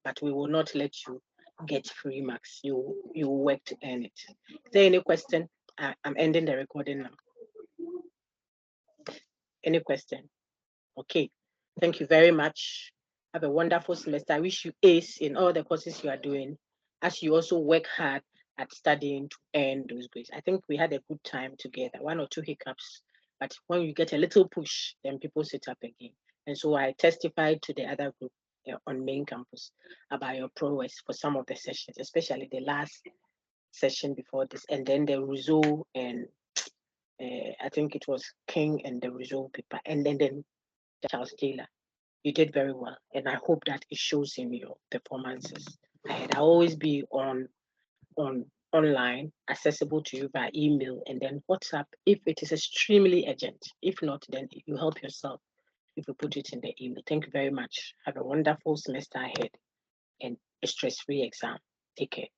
but we will not let you get free marks. You will work to earn it. Is there any question? I'm ending the recording now. Any question? Okay. Thank you very much. Have a wonderful semester. I wish you ace in all the courses you are doing, as you also work hard at studying to earn those grades. I think we had a good time together, 1 or 2 hiccups, but when you get a little push, then people sit up again. And so I testified to the other group on main campus about your prowess for some of the sessions, especially the last session before this, and then the Rousseau and I think it was King and the Rousseau paper, and then Charles Taylor. You did very well, and I hope that it shows in your performances. I'll always be online, accessible to you by email, and then WhatsApp if it is extremely urgent. If not, then you help yourself if you put it in the email. Thank you very much. Have a wonderful semester ahead and a stress-free exam. Take care.